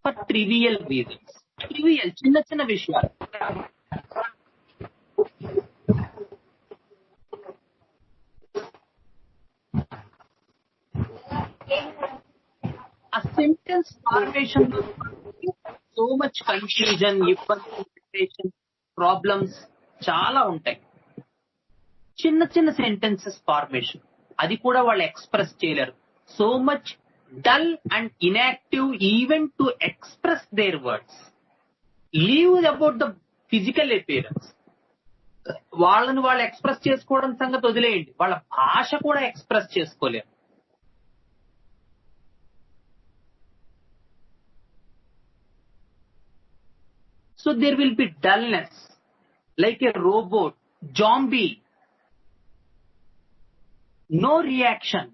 for trivial reasons. Trivial, చిన్న విషయాలు. ఆ సెంటెన్స్ ఫార్మేషన్ లో so much confusion, ఇబ్బంది, ప్రాబ్లమ్స్ చాలా ఉంటాయి. చిన్న సెంటెన్సెస్ ఫార్మేషన్, అది కూడా వాళ్ళు ఎక్స్ప్రెస్ చేయలేరు. So much dull and inactive even to express their words. Leave about the physical appearance. వాళ్ళని వాళ్ళు ఎక్స్ప్రెస్ చేసుకోవడం సంగతి వదిలేయండి, వాళ్ళ భాష కూడా ఎక్స్ప్రెస్ చేసుకోలేరు. So there will be dullness, like a robot, zombie, no reaction,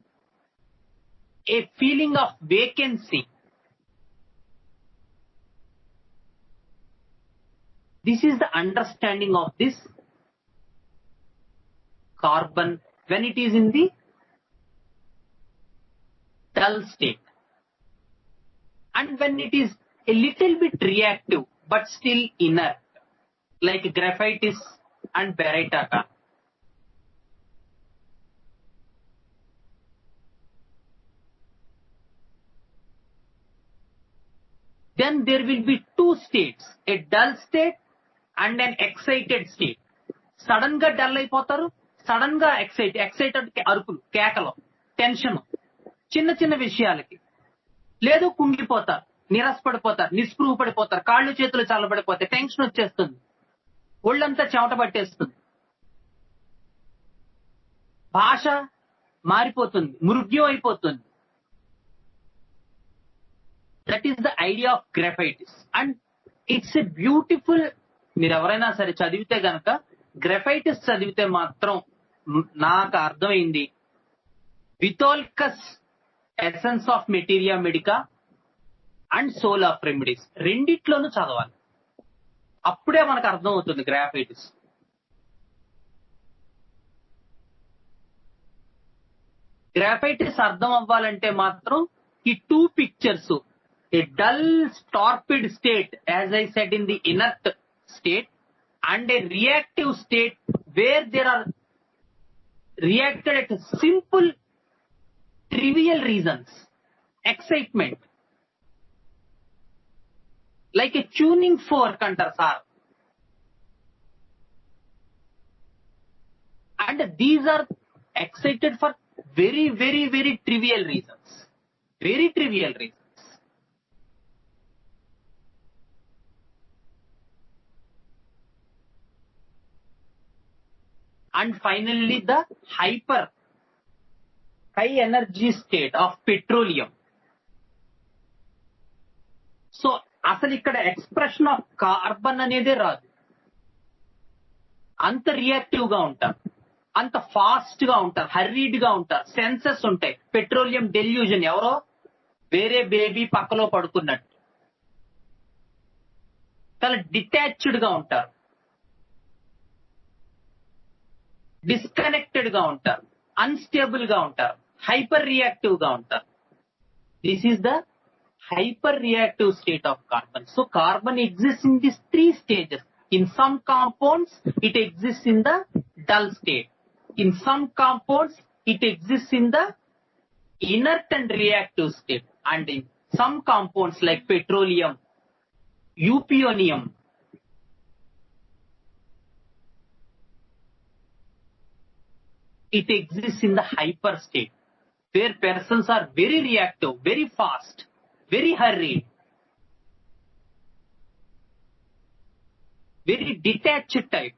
a feeling of vacancy. This is the understanding of this carbon when it is in the dull state, and when it is a little bit reactive but still inert, like graphitis and barytica. Then there will be two states, a dull state and an excited state. Sudden ga dull అయిపోతారు, sudden గా excited అరుపులు, కేకలు, tension, చిన్న చిన్న విషయాలకి. లేదు కుంగిపోతారు, నిరాశపడిపోతారు, నిస్పృహ పడిపోతారు, కాళ్ళు చేతులు చల్లబడిపోతాయి, టెన్షన్ వచ్చేస్తుంది, ఒళ్ళంతా చెమట పట్టేస్తుంది, భాష మారిపోతుంది, మృగ్యం అయిపోతుంది. That is the idea of graphites. And it's a beautiful, మీరు ఎవరైనా సరే చదివితే గనక, గ్రాఫైటిస్ చదివితే మాత్రం నాకు అర్థమైంది, Vithoulkas essence of materia medica and soul of remedies రెండిట్లోనూ చదవాలి. అప్పుడే మనకు అర్థం అవుతుంది గ్రాఫైటిస్. గ్రాఫైటిస్ అర్థం అవ్వాలంటే మాత్రం ఈ two pictures, a dull torpid state, as I said, in the inert state, and a reactive state where there are reacted at simple trivial reasons, excitement, like a tuning fork antar sir, and these are excited for very very very trivial reasons, very trivial reasons. And finally the high energy state of petroleum. So అసలు ఇక్కడ expression of carbon అనేదే రాదు. అంత reactive గా ఉంటారు, అంత fast గా ఉంటారు, హర్రీడ్ గా ఉంటారు, సెన్సెస్ ఉంటాయి. పెట్రోలియం డెల్యూజన్, ఎవరో వేరే బేబీ పక్కలో పడుకున్నట్టు చాలా డిటాచ్డ్ గా ఉంటారు, డిస్కనెక్టెడ్ గా ఉంటారు, అన్స్టేబుల్ గా ఉంటారు, హైపర్ రియాక్టివ్ గా ఉంటారు. This is the hyper reactive state of carbon. So carbon exist in this three stages. In some compounds it exist in the dull state, in some compounds it exist in the inert and reactive state, and in some compounds like petroleum, euphonium, it exists in the hyper state, where persons are very reactive, very fast, very hurried, very detached type,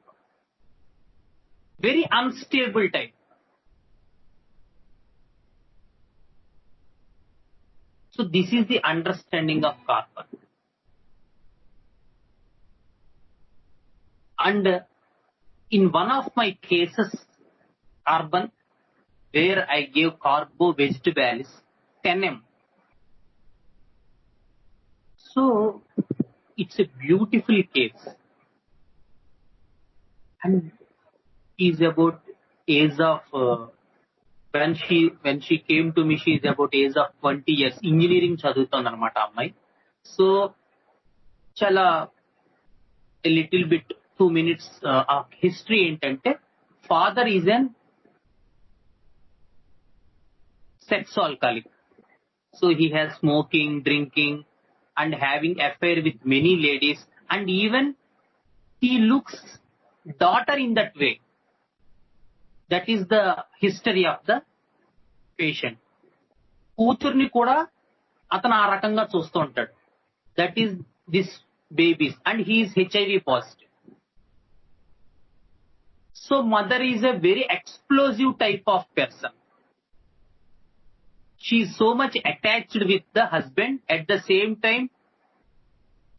very unstable type. So this is the understanding of carbon. And in one of my cases, carbon, where I gave carbo vegetables 10m. So it's a beautiful case, and is about age of when she came to me, she is about age of 20 years. Engineering చదువుతోంది అన్నమాట అమ్మాయి. So చాలా a little bit 2 minutes of history ఏంటంటే, father is an sex alcoholic. So he has smoking, drinking, and having affair with many ladies, and even he looks daughter in that way. That is the history of the patient. కూతుర్ని కూడా అతను ఆ రకంగా చూస్తూ ఉంటాడు. That is this babies, and he's HIV positive. So mother is a very explosive type of person. She is so much attached with the husband. At the same time,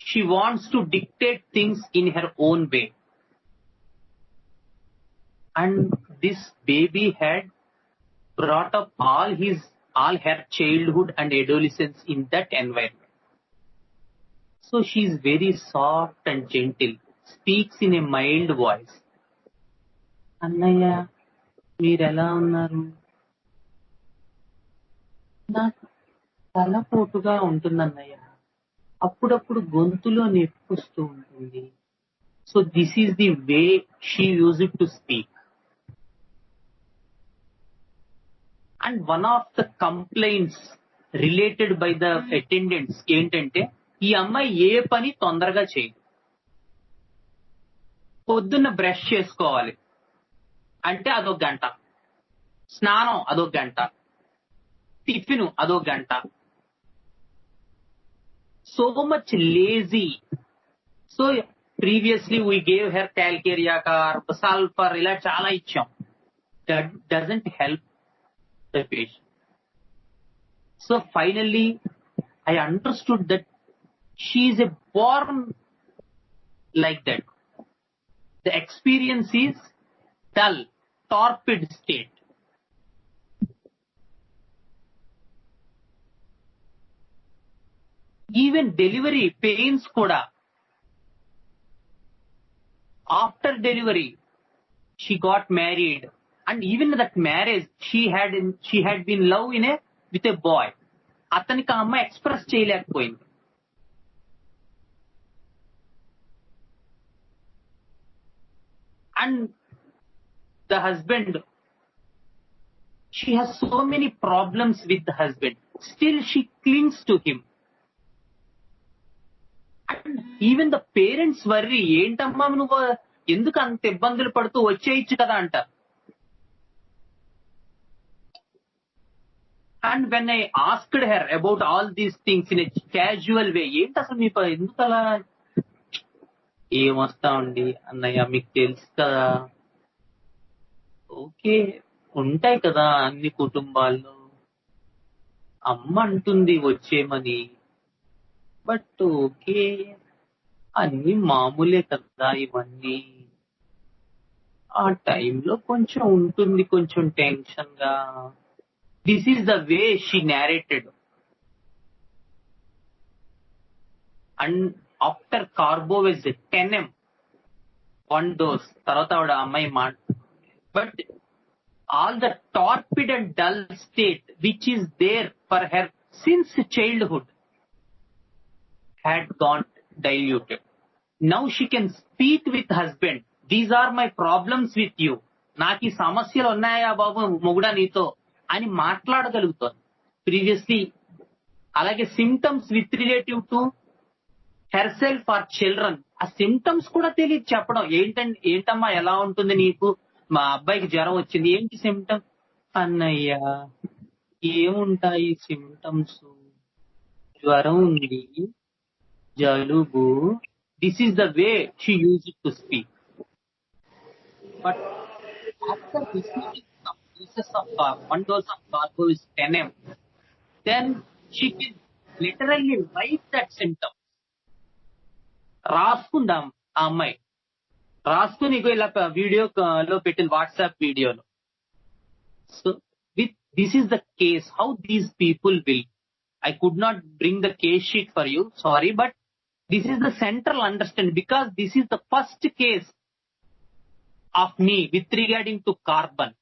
she wants to dictate things in her own way. And this baby had brought up all her childhood and adolescence in that environment. So she is very soft and gentle, speaks in a mild voice. అన్నయ్య మీరెలా ఉన్నారు? నాకు తలపోటుగా ఉంటుందన్నయ్య, అప్పుడప్పుడు గొంతులో నొప్పొస్తూ ఉంటుంది. So this is the way she use it to speak. And one of the complaints related by the attendants ఏంటంటే, ఈ అమ్మాయి ఏ పని తొందరగా చేయదు. పొద్దున్న బ్రష్ చేసుకోవాలి అంటే అదొక గంట, స్నానం అదొక గంట, టిఫిన్ అదొక గంట. So much lazy. So previously we gave her calcarea carb, sulphur, ఇలా చాలా ఇచ్చాం. That doesn't help the patient. So finally I understood that she is a born like that. The experience is dull, torpid state. Even delivery pains kuda. After delivery, she got married, and even that marriage she had been in love with a boy. అతనికి ఆ అమ్మాయి express చేయలేకపోయింది. And the husband, she has so many problems with the husband. Still she clings to him. And even the parents worry, ఏంటమ్మా నువ్వు ఎందుకు అంత ఇబ్బందులు పడుతూ వచ్చేయచ్చు కదా అంటారు. And when I asked her about all these things in a casual way, ఏంటి అసలు మీ ఎందుకు అలా, ఏమొస్తా ఉండి అన్నయ్య మీకు తెలుసు కదా, ఓకే ఉంటాయి కదా అన్ని కుటుంబాల్లో, అమ్మ అంటుంది వచ్చేమని, బట్ ఓకే అన్ని మామూలే కదా ఇవన్నీ, ఆ టైంలో కొంచెం ఉంటుంది, కొంచెం టెన్షన్ గా. This is the way she narrated. And after carbo was 10M, one dose, tarvata avada ammai mat. But all the torpid and dull state which is there for her since childhood had gone diluted. Now she can speak with husband. These are my problems with you. నాకి సమస్యలు ఉన్నాయా బాబు మొగుడా నీతో అని మాట్లాడగలుగుతారు. Previously అలాగే symptoms with relative to herself or children, ఆ symptoms కూడా తెలియదు చెప్పడం. ఏంటమ్మా ఎలా ఉంటుంది నీకు, మా అబ్బాయికి జ్వరం వచ్చింది, ఏంటి సిమ్టమ్, అన్నయ్య ఏముంటాయి సిమ్టమ్స్, జ్వరం ఉంది, జలుబు. This is the way she use it to speak. But after receiving some pieces of one dose of carbo is 10M, then she can literally write that symptom. రాసుకుందాం ఆ అమ్మాయి, రాసుకుని ఇలా వీడియోలో పెట్టింది, వాట్సాప్ వీడియోలో. So this is the case how these people will. I could not bring the case sheet for you, sorry, but this is the central understanding, because this is the first case of me with regarding to carbon.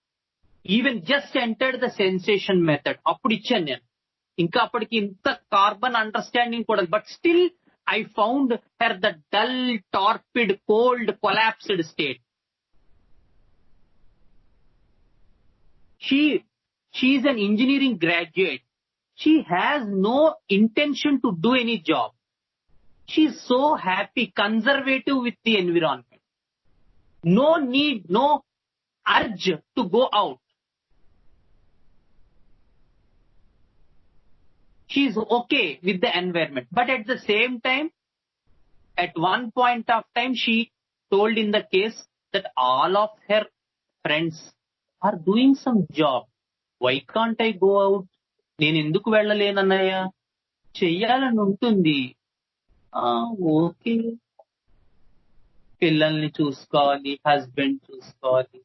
Even just entered the sensation method, అప్పుడు ఇచ్చాను నేను, ఇంకా అప్పటికి ఇంత carbon understanding కూడా. But still I found her the dull, torpid, cold, collapsed state. She is an engineering graduate. She has no intention to do any job. She is so happy, conservative with the environment. No need, no urge to go out. She is okay with the environment. But at the same time, at one point of time, she told in the case that all of her friends are doing some job. Why can't I go out? నేను ఎందుకు వెళ్ళలేనన్నయ్య? చెయ్యాలని ఉంటుంది. Okay, పిల్లల్ని చూసుకోవాలి, husband చూసుకోవాలి.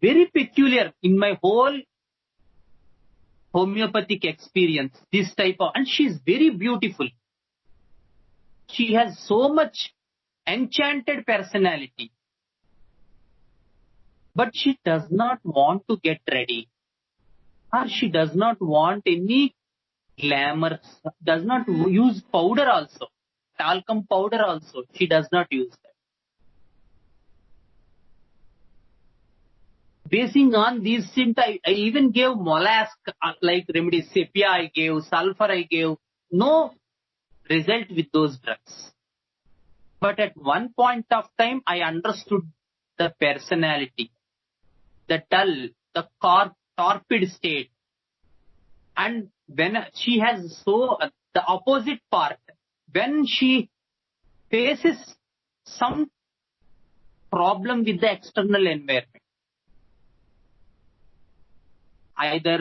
Very peculiar in my whole homeopathic experience, this type of, and she's very beautiful. She has so much enchanted personality, but she does not want to get ready, or she does not want any glamour, does not use powder also, talcum powder also, she does not use that. Basing on these symptoms, I even gave mollusk like remedies, sepia I gave, sulfur I gave, no result with those drugs. But at one point of time, I understood the personality, the dull, the torpid state. And when she has the opposite part, when she faces some problem with the external environment, either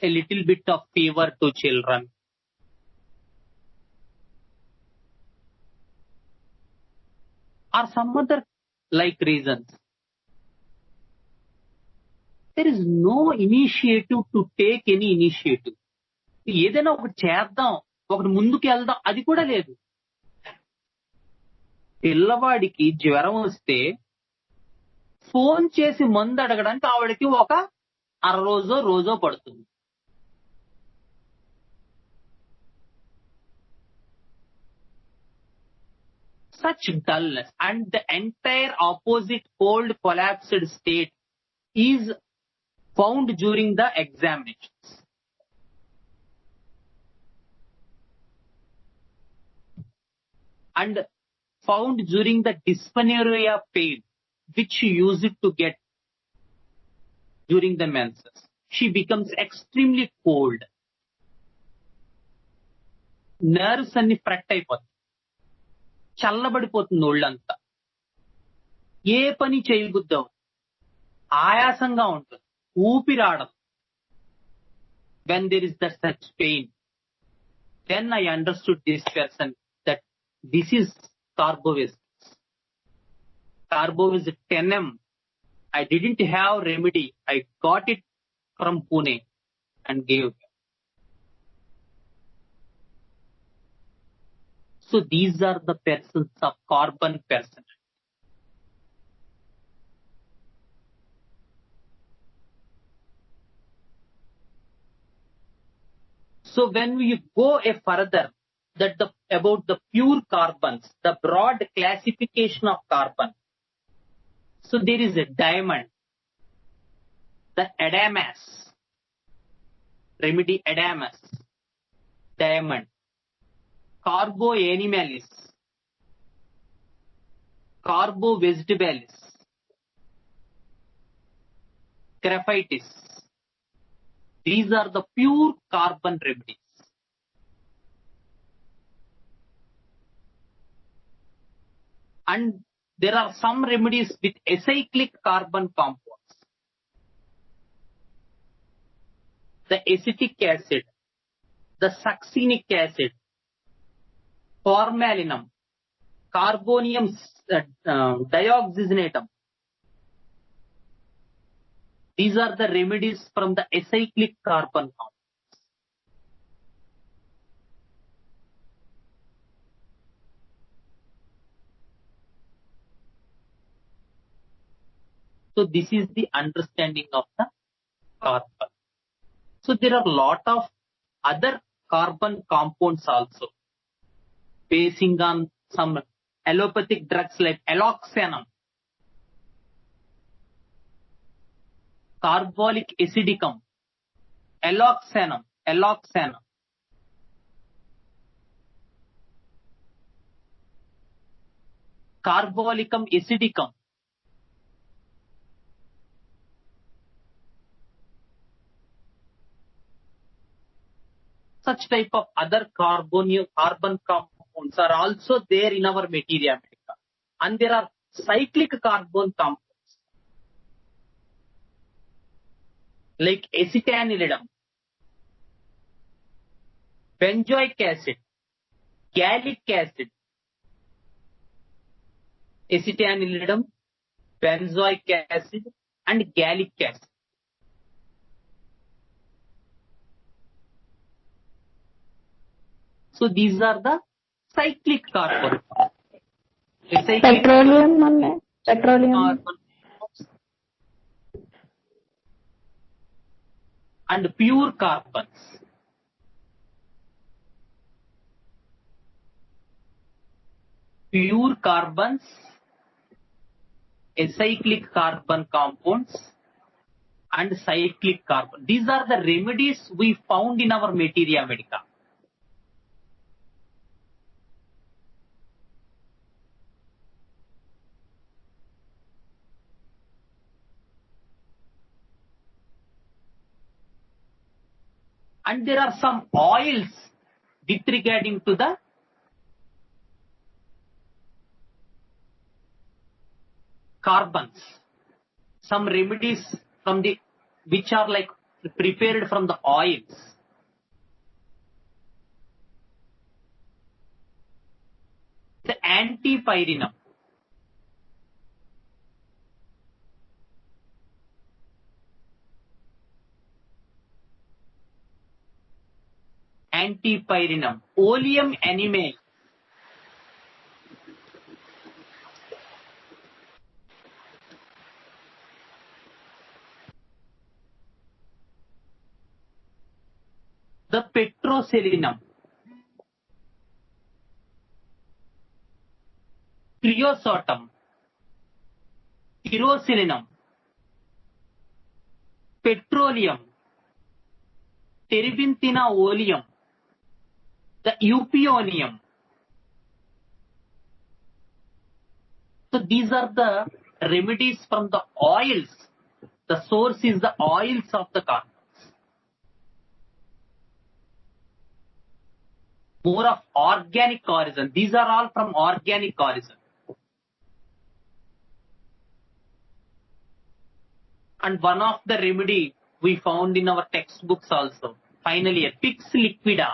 a little bit of fever to children, or some other like reasons, there is no initiative to take any initiative. ఏదైనా ఒకటి చేద్దాం, ఒకటి ముందుకు వెళ్దాం, అది కూడా లేదు. పిల్లవాడికి జ్వరం వస్తే ఫోన్ చేసి మందు అడగడానికి ఆవిడకి ఒక రోజో పడుతుంది. Such dullness, and the entire opposite cold collapsed state is found during the examinations. And found during the dysmenorrhea pain, which she used to get during the menses. She becomes extremely cold. Nerves అన్ని fret అయిపోతాయి, చల్లబడిపోతుంది ఒళ్ళంతా, ఏ పని చేయబుద్దాం, ఆయాసంగా ఉంటుంది, ఊపిరాడదు. When there is that such pain, then I understood this person, that this is carboviscus. Carbovis 10M. I didn't have remedy. I got it from Pune and gave her. So these are the persons of carbon personality. So when we go a further, about the pure carbons, the broad classification of carbon. So there is a diamond, the adamas, remedy adamas, diamond, carbo animalis, carbo vegetabalis, graphitis. These are the pure carbon remedies. And there are some remedies with acyclic carbon compounds. The acetic acid, the succinic acid, formalinum, carbonium dioxygenatum. These are the remedies from the acyclic carbon compounds. So this is the understanding of the carbon. So there are a lot of other carbon compounds also, basing on some allopathic drugs like alloxanum, carbolic acidicum, alloxanum, carbolicum acidicum. such type of other carbon compounds are also there in our materia medica. And there are cyclic carbon compounds like acetanilidum, benzoic acid, gallic acid, acetanilidum, benzoic acid, and gallic acid. So these are the cyclic carbon. Petroleum only. Petroleum. Carbon and pure carbons. Pure carbons, acyclic carbon compounds, and cyclic carbon. These are the remedies we found in our materia medica. And there are some oils with regarding to the carbons. Some remedies from the which are like prepared from the oils. The antipyrinum. Antipyrinum. Oleum animal. The petroselinum. Creosotum. Pyroselinum. Petroleum. Terebinthina oleum. The eupionium. So these are the remedies from the oils. The source is the oils of the carbons. More of organic origin. These are all from organic origin. And one of the remedy we found in our textbooks also. Finally, a pix liquida.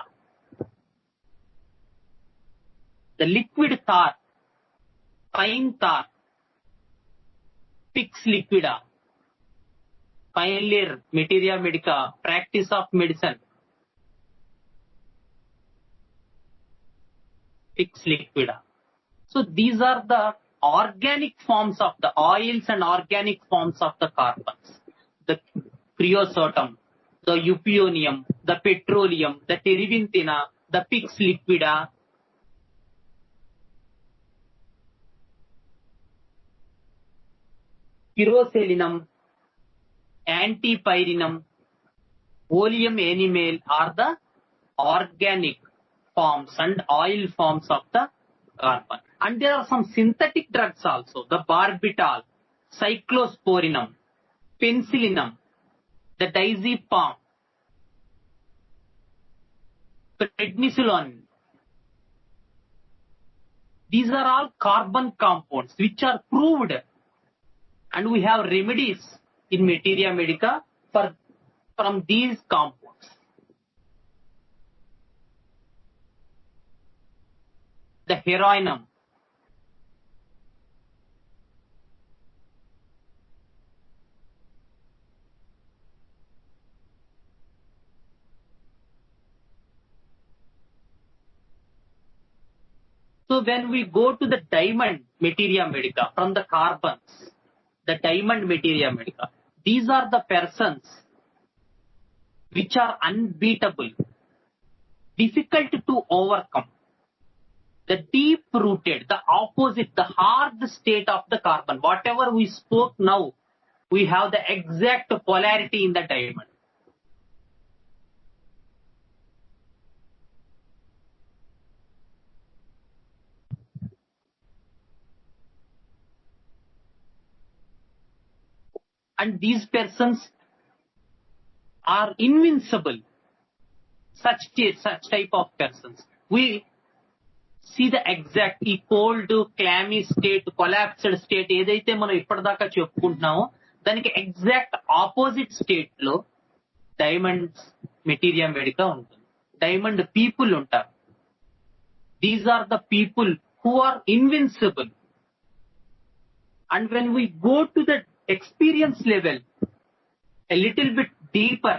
The liquid tar, pine tar, pix liquida. Finally, materia medica, practice of medicine. Pix liquida. So these are the organic forms of the oils and organic forms of the carbons. The creosotum, the eupionium, the petroleum, the terebinthina, the pix liquida. Pyroselinum, antipyrinum, oleum animal are the organic forms and oil forms of the carbon. And there are some synthetic drugs also. The barbital, cyclosporinum, penicillinum, the diazepam, prednisolone. These are all carbon compounds which are proved. And we have remedies in materia medica from these compounds. The heroinum. So when we go to the diamond materia medica from the carbons, the diamond materia medica, these are the persons which are unbeatable, difficult to overcome. The deep rooted, the opposite, the hard state of the carbon. Whatever we spoke now, we have the exact polarity in the diamond. And these persons are invincible. such type of persons. We see the exact ఈ cold clammy state collapsed state ఏదైతే మనం ఇప్పటిదాకా చెప్పుకుంటున్నామో దానికి exact opposite state లో diamonds materia medica ఉంటుంది. Diamond people ఉంటారు. These are the people who are invincible. And when we go to the experience level a little bit deeper,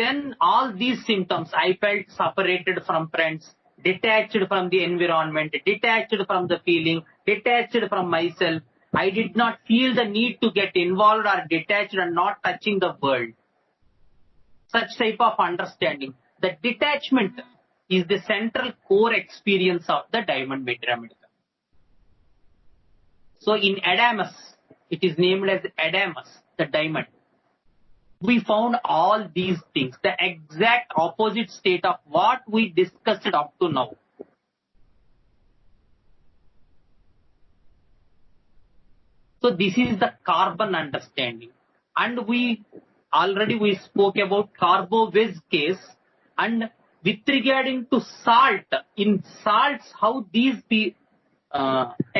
then all these symptoms, I felt separated from friends, detached from the environment, detached from the feeling, detached from myself. I did not feel the need to get involved or detached and not touching the world. Such type of understanding. The detachment is the central core experience of the diamond materia medica. So in Adamus, it is named as Adamus, the diamond. We found all these things, the exact opposite state of what we discussed up to now. So this is the carbon understanding. And we spoke about carbo-whiz case, and with regarding to salt, in salts how these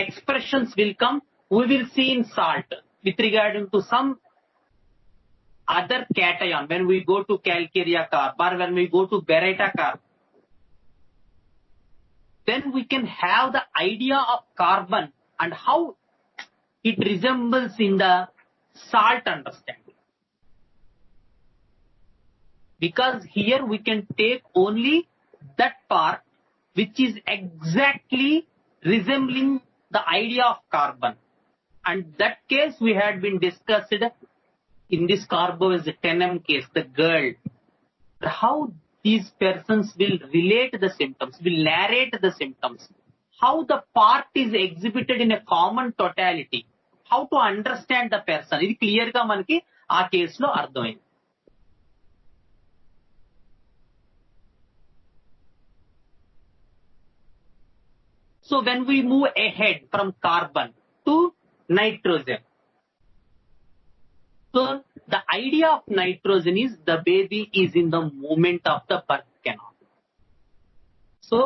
expressions will come, we will see in salt with regarding to some other cation when we go to calcarea carb or when we go to beretta carb. Then we can have the idea of carbon and how it resembles in the salt understanding. Because here we can take only that part which is exactly resembling the idea of carbon. And that case we had been discussed in this carbo is the 10M case, the girl. How these persons will relate the symptoms, will narrate the symptoms. How the part is exhibited in a common totality. How to understand the person. ఇది clear గా మనకి ఆ కేసులో అర్థమైంది. So when we move ahead from carbon to nitrogen. So the idea of nitrogen is the baby is in the movement of the birth canal. So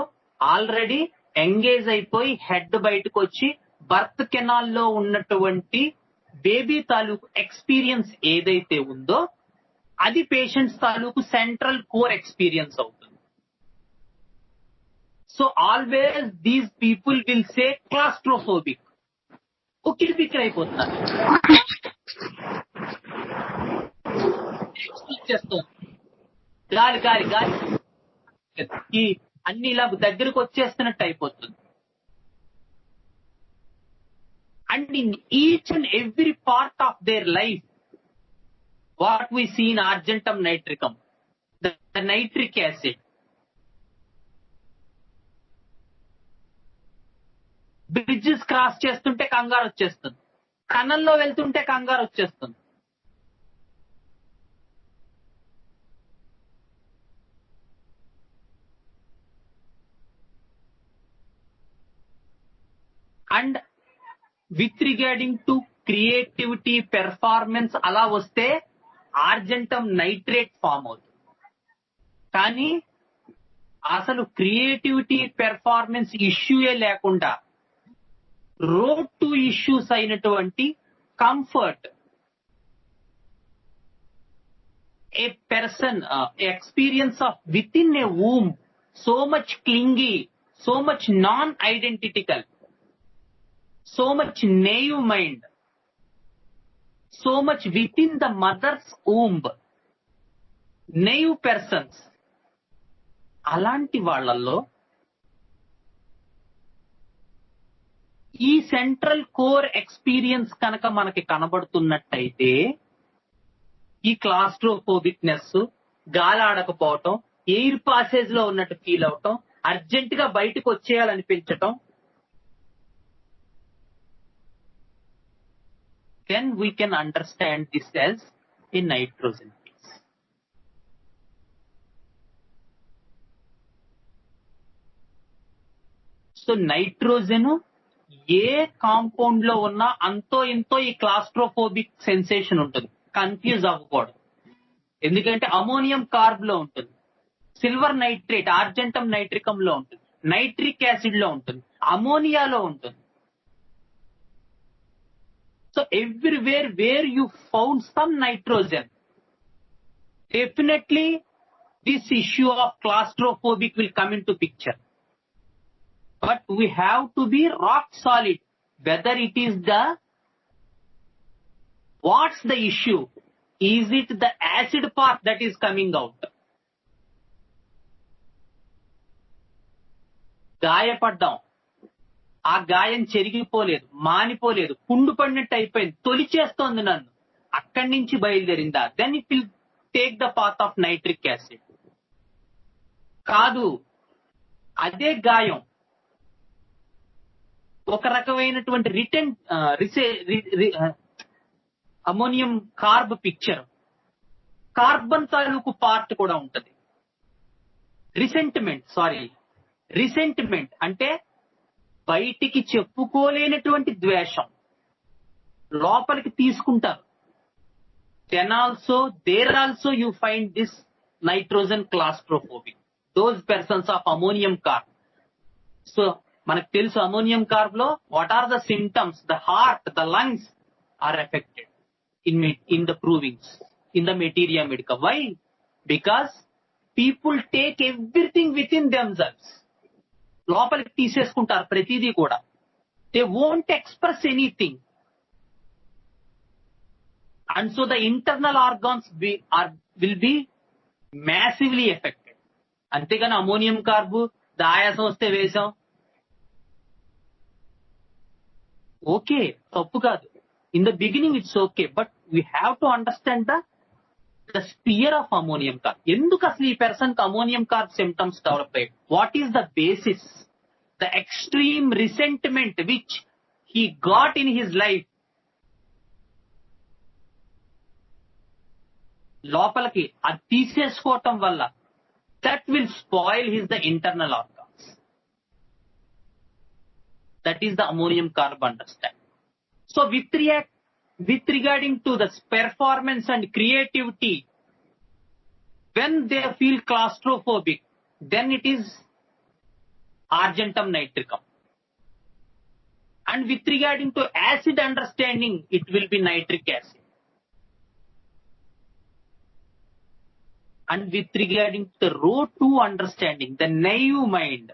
already engage అయిపోయి head బయటకు వచ్చి birth canal లో ఉన్నటువంటి baby తాలూకు experience ఏదైతే ఉందో అది patients తాలూకు సెంట్రల్ కోర్ ఎక్స్పీరియన్స్ అవుతుంది. So always these people will say claustrophobic, ఉక్కిరి బిక్కిరి అయిపోతున్నారు, చేస్తుంది గాలి గాలి గాలి అన్ని ఇలా దగ్గరకు వచ్చేస్తున్నట్టు అయిపోతుంది. And in each and every part of their life, what we see in argentum nitricum, the nitric acid, bridges cross చేస్తుంటే కంగారు వచ్చేస్తుంది, కణంలో వెళ్తుంటే కంగారు వచ్చేస్తుంది. And with regarding to creativity performance అలా వస్తే ఆర్జెంటమ్ నైట్రేట్ ఫామ్ అవుతుంది. కానీ అసలు క్రియేటివిటీ పెర్ఫార్మెన్స్ ఇష్యూయే లేకుండా రోడ్ టు ఇష్యూస్ అయినటువంటి comfort, a person experience of within a womb, so much clingy, so much non identical, so much naive mind, so much within the mother's womb, naive persons. అలాంటి వాళ్ళల్లో ఈ central core experience కనుక మనకి కనబడుతున్నట్టయితే ఈ క్లాస్ట్రోఫోబిక్నెస్, గాలాడకపోవటం, air passage లో ఉన్నట్టు feel అవటం, urgent గా బయటకు వచ్చేయాలనిపించటం, then we can understand this as a nitrogen case. So nitrogen A compound లో ఉన్నా అంతో ఇంతో ఈ క్లాస్ట్రోఫోబిక్ సెన్సేషన్ ఉంటుంది. కన్ఫ్యూజ్ అవ్వకూడదు, ఎందుకంటే అమోనియం కార్బ్ లో ఉంటుంది. సిల్వర్ నైట్రేట్ ఆర్జెంటం నైట్రికం లో ఉంటుంది, నైట్రిక్ యాసిడ్ లో ఉంటుంది, అమోనియాలో ఉంటుంది. So everywhere where you found some nitrogen, definitely this issue of claustrophobic will come into picture. But we have to be rock solid whether it is what's the issue. Is it the acid part that is coming out? గాయపడ్డాం, ఆ గాయం చెరిగిపోలేదు, మానిపోలేదు, పుండు పడినట్టు అయిపోయింది, తొలిచేస్తోంది నన్ను, అక్కడి నుంచి బయలుదేరిందా, then it will take the path of nitric acid. కాదు, అదే గాయం ఒక రకమైనటువంటి అమోనియం కార్బ్ పిక్చర్, కార్బన్ తాలూకు పార్ట్ కూడా ఉంటది. రిసెంట్మెంట్ అంటే బయటికి చెప్పుకోలేనటువంటి ద్వేషం లోపలికి తీసుకుంటారు. then also there also you find this nitrogen claustrophobic, those persons of ammonium carb. So మనకు తెలుసు అమోనియం కార్బ్ లో what are the symptoms, the heart, the lungs are affected in the provings, in the materia medica. Why? Because people take everything within themselves, లోపలికి తీసేసుకుంటారు ప్రతిదీ కూడా. they won't express anything. And so the internal organs will be massively affected. అంతేగాని ammonium carb ఆయాసం వస్తే వేసాం, okay, తప్పు కాదు. In the beginning it's okay, but we have to understand the spear of ammonium carb. ఎందుకు అసలు ఈ person కి అమోనియం కార్బ్ సిమ్టమ్స్ డెవలప్ అయ్యాయి? What is the basis? The extreme resentment which he got in his life. లోపలికి అది తీసేసుకోవటం వల్ల that will spoil his the internal organs. That is the ammonium carb understand. So with regarding to the performance and creativity, when they feel claustrophobic, then it is argentum nitricum. And with regarding to acid understanding, it will be nitric acid. And with regarding to the row 2 understanding, the naive mind,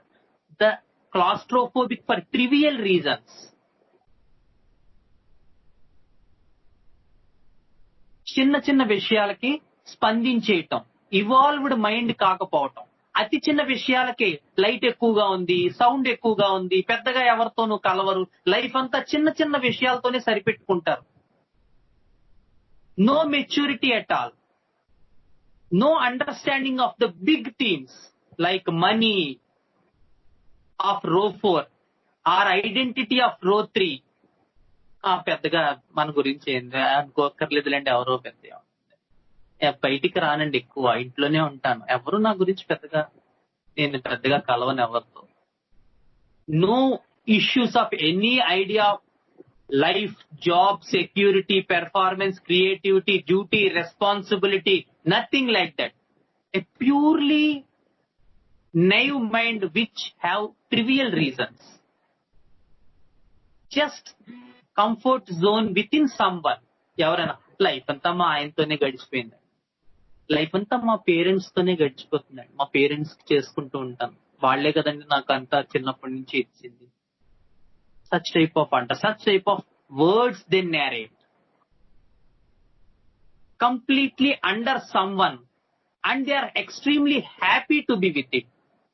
the claustrophobic for trivial reasons. చిన్న చిన్న విషయాలకి స్పందించేయటం, evolved mind కాకపోవటం. అతి చిన్న విషయాలకి light ఎక్కువగా ఉంది, sound ఎక్కువగా ఉంది, పెద్దగా ఎవరితోనూ కలవరు, లైఫ్ అంతా చిన్న చిన్న విషయాలతోనే సరిపెట్టుకుంటారు. No maturity at all. No understanding of the big themes like money of row 4 or identity of row 3. పెద్దగా మన గురించి ఏంది అనుకోకర్లేదులేండి, ఎవరో పెద్ద బయటికి రానండి, ఎక్కువ ఇంట్లోనే ఉంటాను, ఎవరు నా గురించి నేను పెద్దగా కలవను ఎవరితో. No issues of any idea of life, job, security, performance, creativity, duty, responsibility, nothing like that. A purely naive mind which have trivial reasons. Just comfort zone within someone. ఎవరైనా లైఫ్ అంతా మా ఆయనతోనే గడిచిపోయింది, లైఫ్ అంతా మా parents తోనే గడిచిపోతుందండి, మా parents చేసుకుంటూ ఉంటాను, వాళ్లే కదండి నాకు అంతా చిన్నప్పటి నుంచి ఇచ్చింది. Such type of words they narrate. Completely under someone, and they are extremely happy to be with it.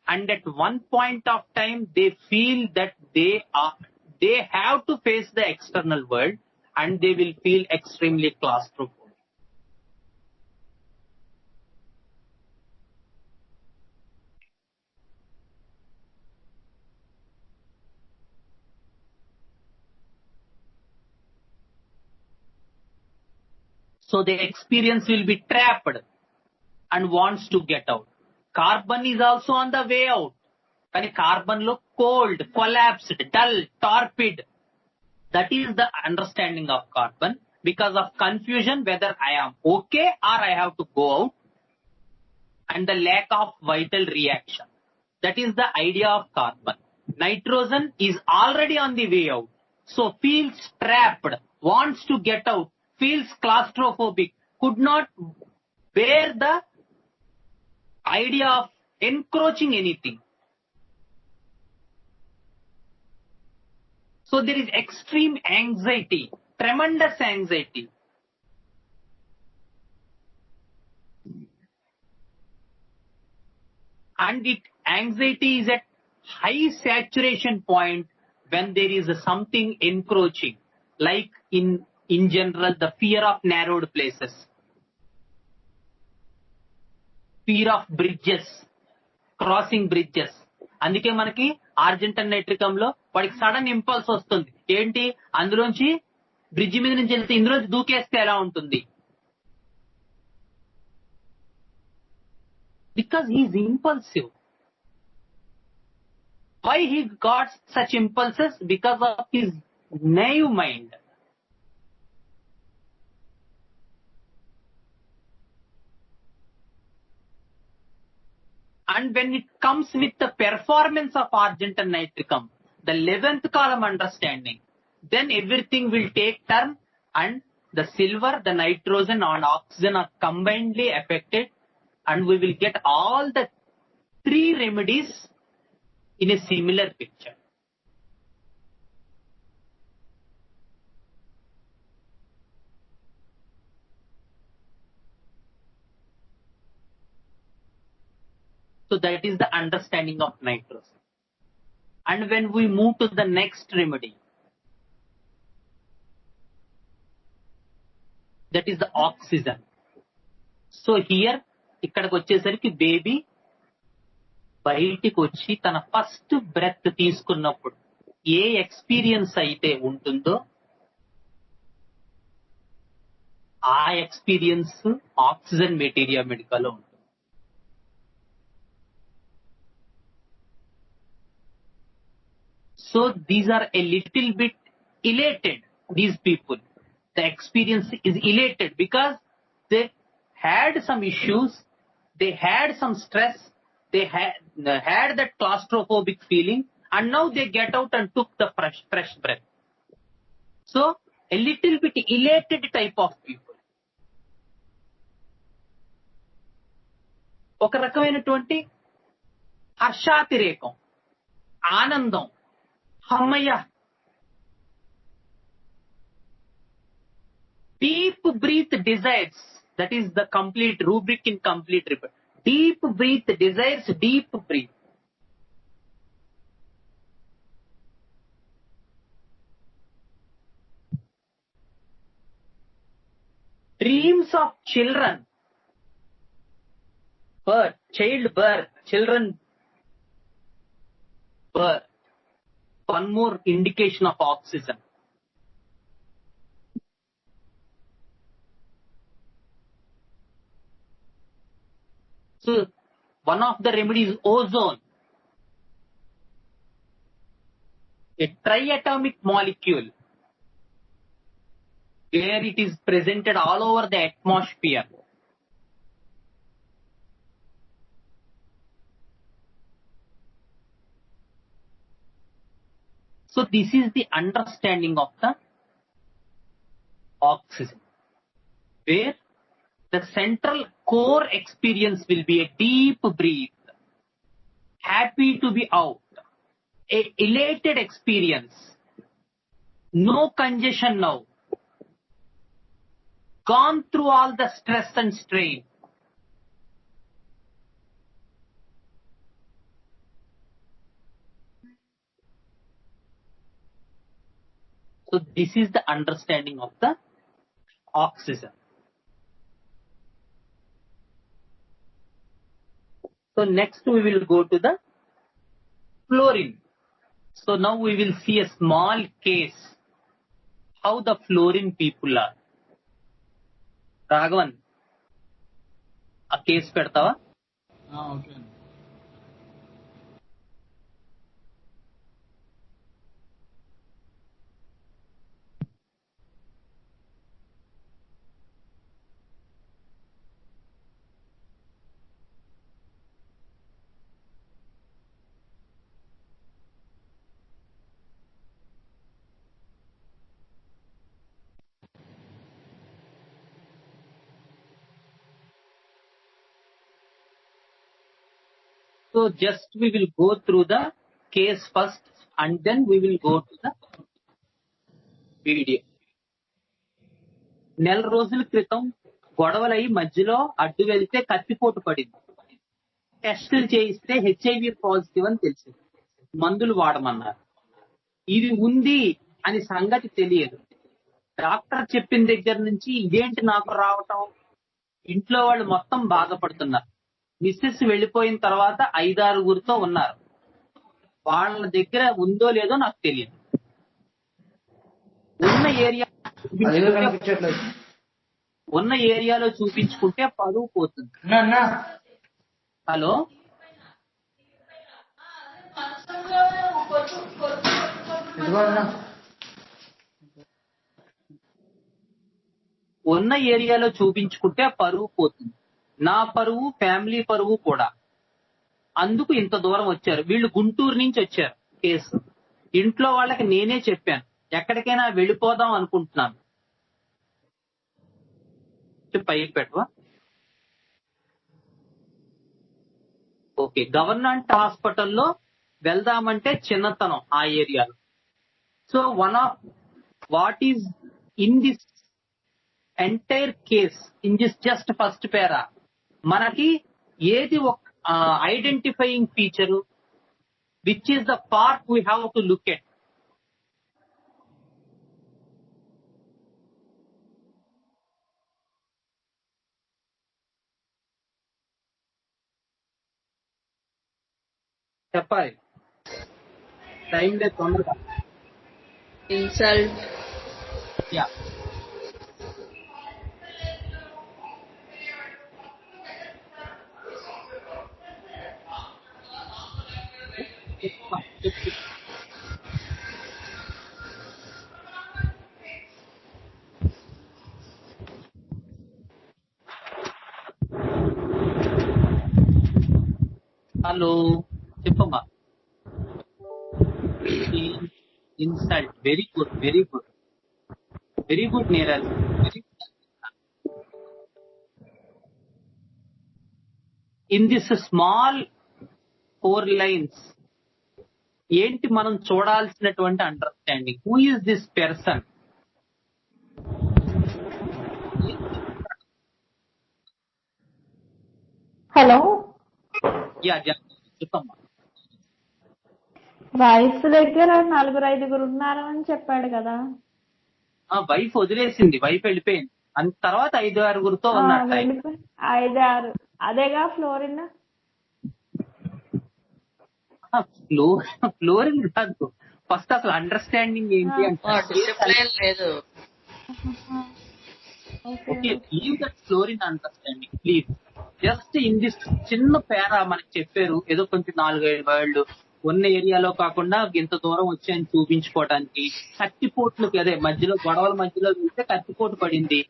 And at one point of time, they feel that they have to face the external world, and they will feel extremely claustrophobic. So the experience will be trapped and wants to get out. Carbon is also on the way out. But carbon look cold, collapsed, dull, torpid. That is the understanding of carbon. Because of confusion whether I am okay or I have to go out. and the lack of vital reaction. That is the idea of carbon. Nitrogen is already on the way out, so feels trapped, wants to get out, feels claustrophobic, could not bear the idea of encroaching anything. So there is extreme anxiety, tremendous anxiety. And anxiety is at high saturation point when there is something encroaching, like in general the fear of narrowed places, fear of bridges, crossing bridges. అందుకే మనకి ఆర్జెంటైన్ nitricum లో వాడికి sudden impulse వస్తుంది, ఏంటి అందులోంచి bridge మీద నుంచి వెళ్తే ఇందులోంచి దూకేస్తే ఎలా ఉంటుంది, because he is impulsive. Why he got such impulses? Because of his naive mind. And when it comes with the performance of argentum nitricum, the 11th column understanding, then everything will take turn and the silver, the nitrogen and oxygen are combinedly affected, and we will get all the three remedies in a similar picture. So that is the understanding of nitrogen. And when we move to the next remedy, that is the oxygen. So here ఇక్కడికి వచ్చేసరికి baby బయటికి వచ్చి తన first breath తీసుకున్నప్పుడు ఏ experience అయితే ఉంటుందో ఆ experience oxygen materia medical ఉంటుంది. So these are a little bit elated, these people. The experience is elated because they had some issues, they had some stress, they had that claustrophobic feeling, and now they get out and took the fresh breath. So a little bit elated type of people. ఒక రకమైనటువంటి హర్షాతిరేకం, ఆనందం, అమ్మయ్య. Deep breath desires, that is the complete rubric in complete repair. Deep breath desires, deep breath. Dreams of children, birth, childbirth, children birth. One more indication of oxygen. So one of the remedies is ozone, a triatomic molecule where it is presented all over the atmosphere. So this is the understanding of the oxygen, where the central core experience will be a deep breath, happy to be out, a elated experience, no congestion now, gone through all the stress and strain. So this is the understanding of the oxygen. So next we will go to the fluorine. So now we will see a small case how the fluorine people are. Raghavan, a case పెడతావా? Okay అండి. So just we will go through the case first and then we will go to the video. నెల రోజుల క్రితం గొడవలై మధ్యలో అడ్డు వెళ్తే కత్తిపోటు పడింది. టెస్టులు చేయిస్తే హెచ్ఐవి పాజిటివ్ అని తెలిసింది. మందులు వాడమన్నారు. ఇది ఉంది అని సంగతి తెలియదు. డాక్టర్ చెప్పిన దగ్గర నుంచి ఇదేంటి నాకు రావటం, ఇంట్లో వాళ్ళు మొత్తం బాధపడుతున్నారు. మిస్సెస్ వెళ్ళిపోయిన తర్వాత 5-6 ఉన్నారు. వాళ్ళ దగ్గర ఉందో లేదో నాకు తెలియదు. ఉన్న ఏరియాలో చూపించుకుంటే పరువు పోతుంది. హలో, ఉన్న ఏరియాలో చూపించుకుంటే పరువు పోతుంది. నా పరువు, ఫ్యామిలీ పరువు కూడా. అందుకు ఇంత దూరం వచ్చారు. వీళ్ళు గుంటూరు నుంచి వచ్చారు కేసు. ఇంట్లో వాళ్ళకి నేనే చెప్పాను, ఎక్కడికైనా వెళ్ళిపోదాం అనుకుంటున్నాను. పైకి పెట్టవా? ఓకే, గవర్నమెంట్ హాస్పిటల్లో వెళ్దామంటే చిన్నతనం ఆ ఏరియాలో. So one of what is in this entire case, in this just first para, మనకి ఏది ఒక identifying feature, which is the part we have to look at. చెప్పాలి, టైం లేదు, తొందరగా. ఇన్సల్ట్. యా, హలో, చెప్పమ్మా. Insult, very good, very good, very good Neeraj, very good. In this small 4 lines ఏంటి మనం చూడాల్సినటువంటి understanding? Who is this person? Hello, yeah, చెప్పమ్మా. Wife దగ్గర 4-5 ఉన్నారు అని చెప్పాడు కదా. వైఫ్ వదిలేసింది, వైఫ్ వెళ్ళిపోయింది. అంత తర్వాత 5-6 ఉన్నట్టు. 5-6 అదేగా ఫ్లోరిన్. ఫ్లోరిన్ కాదు, ఫస్ట్ అసలు అండర్స్టాండింగ్ ఏంటి అంటే లేదు. Okay, leave that fluorine understanding please. Just in this చిన్న పేరా మనకి చెప్పారు, ఏదో కొంచెం 4-5 వాళ్ళు ఉన్న ఏరియాలో కాకుండా ఇంత దూరం వచ్చాయని చూపించుకోవడానికి. కత్తిపోట్లకి, అదే మధ్యలో గొడవల మధ్యలో వెళ్తే కత్తిపోటు పడింది,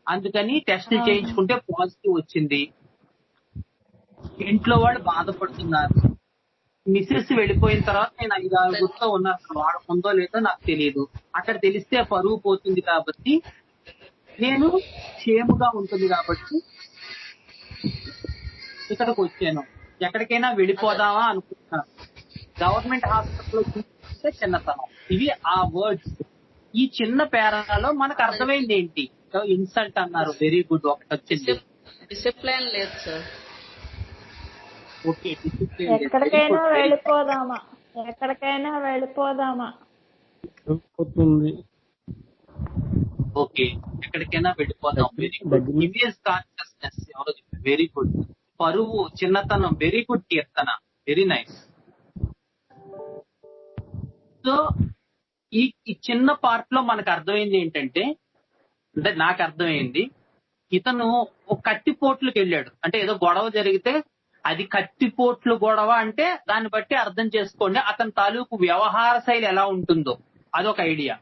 అందుకని టెస్టులు చేయించుకుంటే పాజిటివ్ వచ్చింది. ఇంట్లో వాళ్ళు బాధపడుతున్నారు. మిసెస్ వెళ్ళిపోయిన తర్వాత నేను 5-6 ఉన్నాను. వాడకుందో లేదో నాకు తెలియదు. అక్కడ తెలిస్తే పరువు పోతుంది కాబట్టి, నేను క్షేముగా ఉంటుంది కాబట్టి ఇక్కడికి వచ్చాను. ఎక్కడికైనా వెళ్ళిపోదామా అనుకుంటున్నాను. గవర్నమెంట్ హాస్పిటల్లో చూస్తే చిన్నతనం. ఇవి ఆ వర్డ్స్. ఈ చిన్న పేరాలో మనకు అర్థమైంది ఏంటి? ఇన్సల్ట్ అన్నారు, వెరీ గుడ్, ఒకటి వచ్చింది. డిసిప్లైన్ లేదు సార్. ఓకే, ఎక్కడికైనా వెళ్ళిపోదామా, ఎక్కడికైనా వెళ్ళిపోదామా. ఓకే, ఎక్కడికైనా వెళ్ళిపోదాం. Very good. ఇమేజ్ కాన్షియస్నెస్ ఎవరో చెప్పారు, వెరీ గుడ్. పరువు, చిన్నతనం, వెరీ గుడ్ కీర్తన, వెరీ నైస్. సో ఈ చిన్న పార్ట్ లో మనకు అర్థమైంది ఏంటంటే, అంటే నాకు అర్థమైంది, ఇతను ఒక కత్తిపోట్లకు వెళ్ళాడు. అంటే ఏదో గొడవ జరిగితే అది కత్తిపోట్లు గొడవ అంటే దాన్ని బట్టి అర్థం చేసుకోండి అతని తాలూకు వ్యవహార శైలి ఎలా ఉంటుందో, అదొక ఐడియా.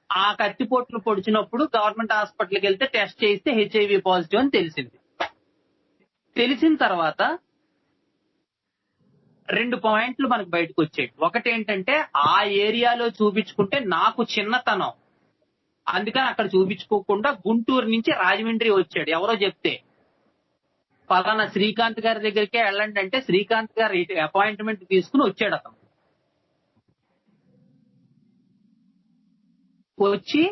ఆ కత్తిపోట్లు పొడిచినప్పుడు గవర్నమెంట్ హాస్పిటల్కి వెళ్తే టెస్ట్ చేస్తే హెచ్ఐవి పాజిటివ్ అని తెలిసింది. తెలిసిన తర్వాత 2 పాయింట్లు మనకు బయటకు వచ్చాయి. ఒకటి ఏంటంటే, ఆ ఏరియాలో చూపించుకుంటే నాకు చిన్నతనం, అందుకని అక్కడ చూపించుకోకుండా గుంటూరు నుంచి రాజమండ్రి వచ్చాడు ఎవరో చెప్తే. పలానా శ్రీకాంత్ గారి దగ్గరికే వెళ్ళండి అంటే శ్రీకాంత్ గారి అపాయింట్మెంట్ తీసుకుని వచ్చాడు అతను. వచ్చి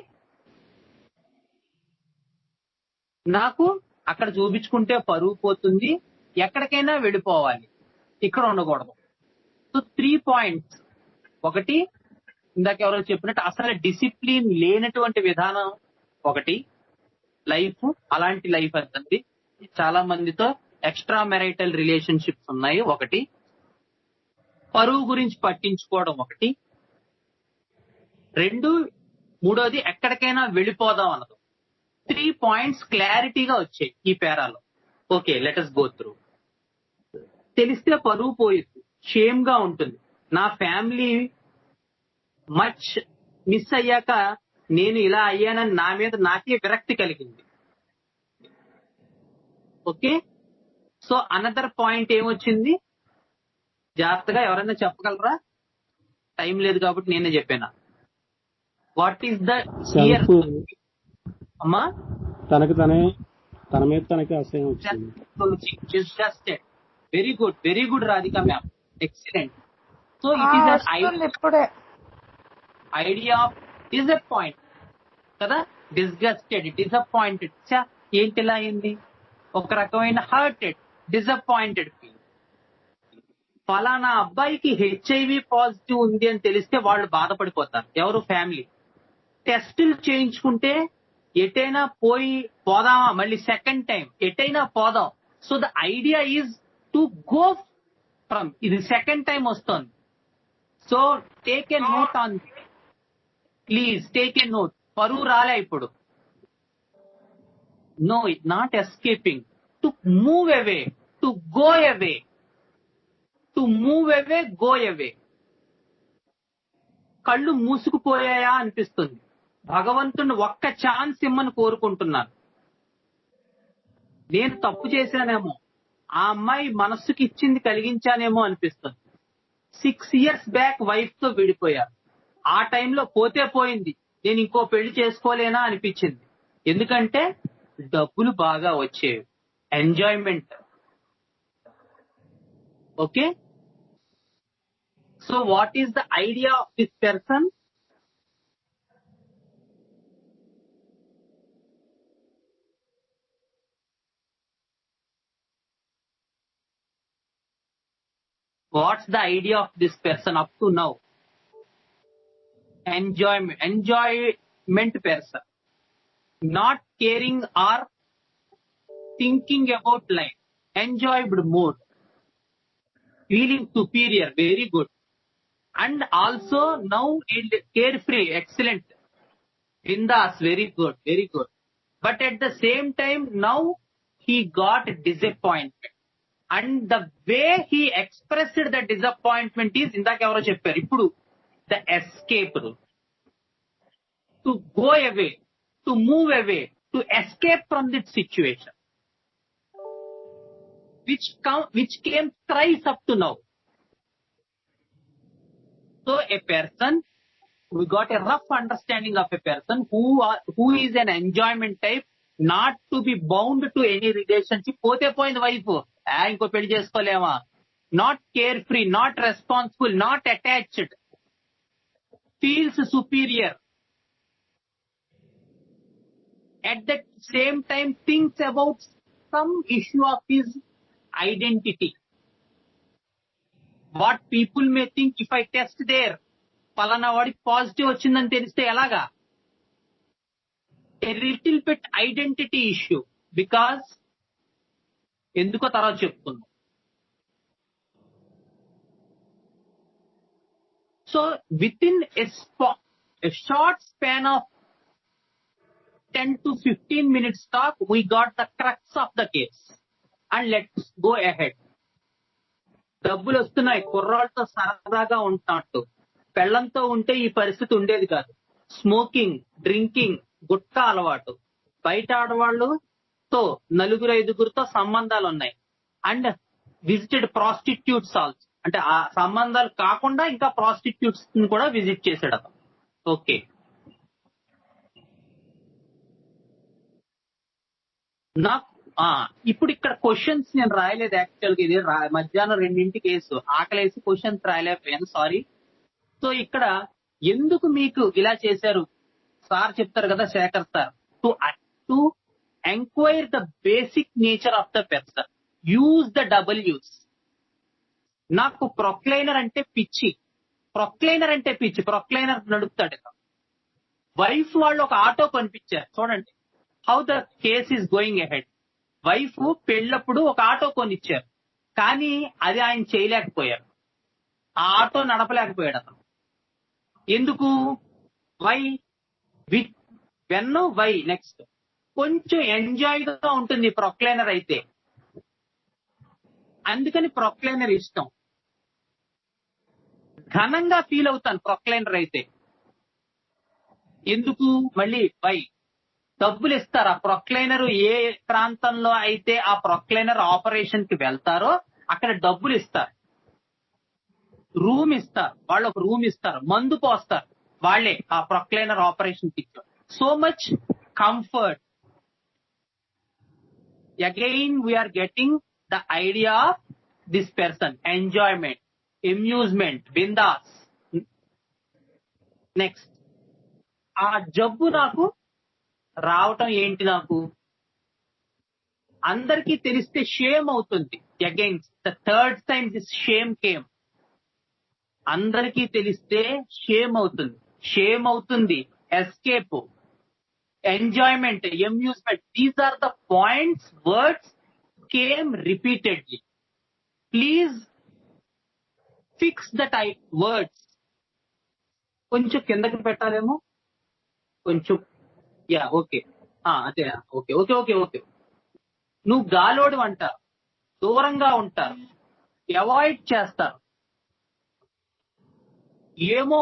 నాకు అక్కడ చూపించుకుంటే పరువు పోతుంది, ఎక్కడికైనా వెళ్ళిపోవాలి, ఇక్కడ ఉండకూడదు. So 3 points. ఒకటి, ఇందాక ఎవరో చెప్పినట్టు అసలు డిసిప్లిన్ లేనటువంటి విధానం ఒకటి, లైఫ్ అలాంటి లైఫ్ అంటుంది. చాలా మందితో ఎక్స్ట్రా మెరైటల్ రిలేషన్షిప్స్ ఉన్నాయి ఒకటి, పరువు గురించి పట్టించుకోవడం ఒకటి, రెండు, మూడోది ఎక్కడికైనా వెళ్ళిపోదాం అన్నది. 3 పాయింట్స్ క్లారిటీగా వచ్చాయి ఈ పేరాలో. Okay, let us go through. తెలిస్తే పరువు పోయిద్ది, షేమ్ గా ఉంటుంది. నా ఫ్యామిలీ మచ్ మిస్ అయ్యాక నేను ఇలా అయ్యానని నా మీద నాకే విరక్తి కలిగింది. ఓకే, సో అనదర్ పాయింట్ ఏమొచ్చింది, జాగ్రత్తగా ఎవరైనా చెప్పగలరా? టైం లేదు కాబట్టి నేనే చెప్పాను. వాట్ ఈస్ ద ఇయర్ అమ్మా? తన మీద తనకి అసహ్యం వచ్చింది. Very good Radhika ma'am, excellent. So it is ఇప్పుడే ఐడియా ఆఫ్ డిసప్పాయింట్ కదా, డిస్గస్టెడ్, డిసప్పాయింటెడ్, ఏంటి ఇలా అయింది, ఒక రకమైన హర్టెడ్, డిసప్పాయింటెడ్ ఫీల్. ఫలానా అబ్బాయికి హెచ్ఐవి పాజిటివ్ ఉంది అని తెలిస్తే వాళ్ళు బాధపడిపోతారు. ఎవరు? ఫ్యామిలీ. టెస్టులు చేయించుకుంటే ఎటైనా పోదామా, మళ్ళీ సెకండ్ టైం ఎటైనా పోదాం. So the idea is to go from, ఇది సెకండ్ టైం వస్తుంది. So take a note on, please take a note. పరువు రాలే ఇప్పుడు. No, not escaping, to move away, to go away, to move away, go away. కళ్ళు మూసుకుపోయాయా అనిపిస్తుంది. భగవంతుని ఒక్క ఛాన్స్ ఇమ్మని కోరుకుంటున్నాను. నేను తప్పు చేశానేమో, ఆ అమ్మాయి మనస్సుకి ఇచ్చింది కలిగించానేమో అనిపిస్తుంది. 6 years బ్యాక్ వైఫ్ తో విడిపోయారు. ఆ టైంలో పోతే పోయింది, నేను ఇంకో పెళ్లి చేసుకోలేనా అనిపించింది. ఎందుకంటే డబ్బులు బాగా వచ్చేవి, enjoyment. Okay, so what is the idea of this person? What's the idea of this person up to now? Enjoyment person. Not caring or thinking about life. Enjoyed mode. Feeling superior. Very good. And also now carefree. Excellent. Bindas. Very good. Very good. But at the same time now he got disappointment. And the way he expressed the disappointment is, ఇందాక ఎవరో చెప్పారు, ఇప్పుడు the escape, to go away, to move away, to escape from that situation, which came thrice up to now. So a person, we got a rough understanding of a person who is an enjoyment type, not to be bound to any relationship. పోతే పోయింది wife, ఇంకో పెళ్లి చేసుకోలేమా. Not care free, not responsible, not attached, feels superior. At the same time thinks about some issue of his identity. What people may think, if I test there, పలానా వాడికి positive వచ్చిందని తెలిస్తే ఎలాగా? A little bit identity issue, because ఎందుకో తర్వాత చెప్తున్నాం. So within a short span of 10 to 15 minutes talk, we got the crux of the case. And let's go ahead. డబ్బులు వస్తున్నాయి, కుర్రాళ్ళతో సరదాగా ఉంటున్నట్టు. పెళ్లంతో ఉంటే ఈ పరిస్థితి ఉండేది కాదు. స్మోకింగ్, డ్రింకింగ్, గుట్కా అలవాటు, బయట ఆడవాళ్ళతో 4-5 సంబంధాలు ఉన్నాయి. అండ్ విజిటెడ్ ప్రాస్టిట్యూట్స్ ఆల్సో, అంటే ఆ సంబంధాలు కాకుండా ఇంకా ప్రాస్టిట్యూట్స్ కూడా విజిట్ చేశాడు అతను. ఓకే, నాకు ఇప్పుడు ఇక్కడ క్వశ్చన్స్ నేను రాయలేదు యాక్చువల్ గా. ఇది మధ్యాహ్నం 2 కేసు ఆకలేసి క్వశ్చన్స్ రాయలేకపోయాను, సారీ. సో ఇక్కడ ఎందుకు మీకు ఇలా చేశారు సార్ చెప్తారు కదా Shekhar sir, to enquire the basic nature of the person, use the డబ్ల్యూస్. నాకు ప్రొక్లైనర్ అంటే పిచ్చి, ప్రొక్లైనర్ నడుపుతాడు. వైఫ్ వాళ్ళు ఒక ఆటో కొనిపించారు, చూడండి how the case is going ahead. Wife పెళ్ళప్పుడు ఒక ఆటో కొనిచ్చారు, కానీ అది ఆయన చేయలేకపోయారు, ఆ ఆటో నడపలేకపోయాడు అతను. ఎందుకు? వై? వై నెక్స్ట్ కొంచెం ఎంజాయ్ గా ఉంటుంది ప్రొక్లైనర్ అయితే, అందుకని ప్రొక్లైనర్ ఇష్టం. ఘనంగా ఫీల్ అవుతాను ప్రొక్లైనర్ అయితే, ఎందుకు? మళ్ళీ వై? డబ్బులు ఇస్తారు. ఆ ప్రొక్లైనర్ ఏ ప్రాంతంలో అయితే ఆ ప్రొక్లైనర్ ఆపరేషన్ కి వెళ్తారో అక్కడ డబ్బులు ఇస్తారు, రూమ్ ఇస్తారు, వాళ్ళు ఒక రూమ్ ఇస్తారు, మందు పోస్తారు వాళ్ళే ఆ ప్రొక్లైనర్ ఆపరేషన్ కి. So much comfort. Again we're getting the idea of this person, enjoyment, amusement, బిందాస్. నెక్స్ట్, ఆ జబ్బు నాకు రావటం ఏంటి? నాకు అందరికీ తెలిస్తే షేమ్ అవుతుంది. Again the third time this shame came. అందరికీ తెలిస్తే షేమ్ అవుతుంది, escape, enjoyment, amusement. These are the points, words came repeatedly. Please fix the type words. కొంచెం కిందకి పెట్టాలేమో, కొంచెం. ఓకే, అదే, ఓకే. నువ్వు గాలోడు అంటారు, దూరంగా ఉంటారు, అవాయిడ్ చేస్తారు, ఏమో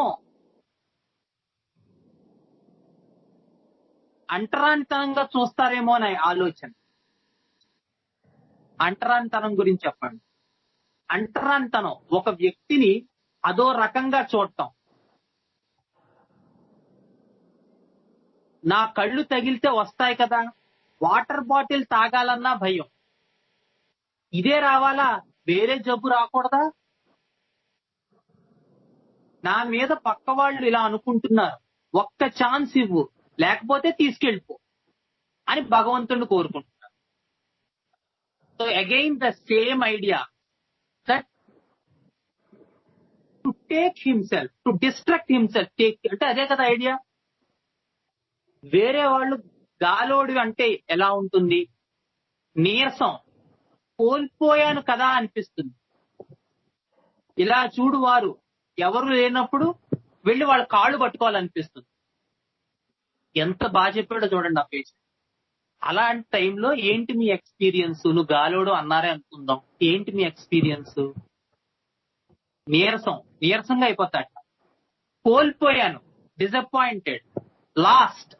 అంటరానితనంగా చూస్తారేమో అని ఆలోచన. అంటరానితనం గురించి చెప్పండి. అంటరానితనం ఒక వ్యక్తిని అదో రకంగా చూడటం. నా కళ్ళు తగిలితే వస్తాయి కదా, వాటర్ బాటిల్ తాగాలన్నా భయం. ఇదే రావాలా, వేరే జబ్బు రాకూడదా? నా మీద పక్క వాళ్ళు ఇలా అనుకుంటున్నారు, ఒక్క ఛాన్స్ ఇవ్వు, లేకపోతే తీసుకెళ్ళిపో అని భగవంతుడిని కోరుకుంటున్నారు. So again the same idea that to take himself, to destruct himself. అంటే అదే కదా ఐడియా. వేరే వాళ్ళు గాలోడు అంటే ఎలా ఉంటుంది? నీరసం, కోల్పోయాను కదా అనిపిస్తుంది. ఇలా చూడు, వారు ఎవరు లేనప్పుడు వెళ్ళి వాళ్ళ కాళ్ళు పట్టుకోవాలనిపిస్తుంది. ఎంత బాగా చెప్పాడో చూడండి ఆ పేజ్. అలాంటి టైంలో ఏంటి మీ ఎక్స్పీరియన్స్? నువ్వు గాలోడు అన్నారే అనుకుందాం, ఏంటి మీ ఎక్స్పీరియన్స్? నీరసంగా అయిపోతాడు. కోల్పోయాను, డిసప్పాయింటెడ్, లాస్ట్.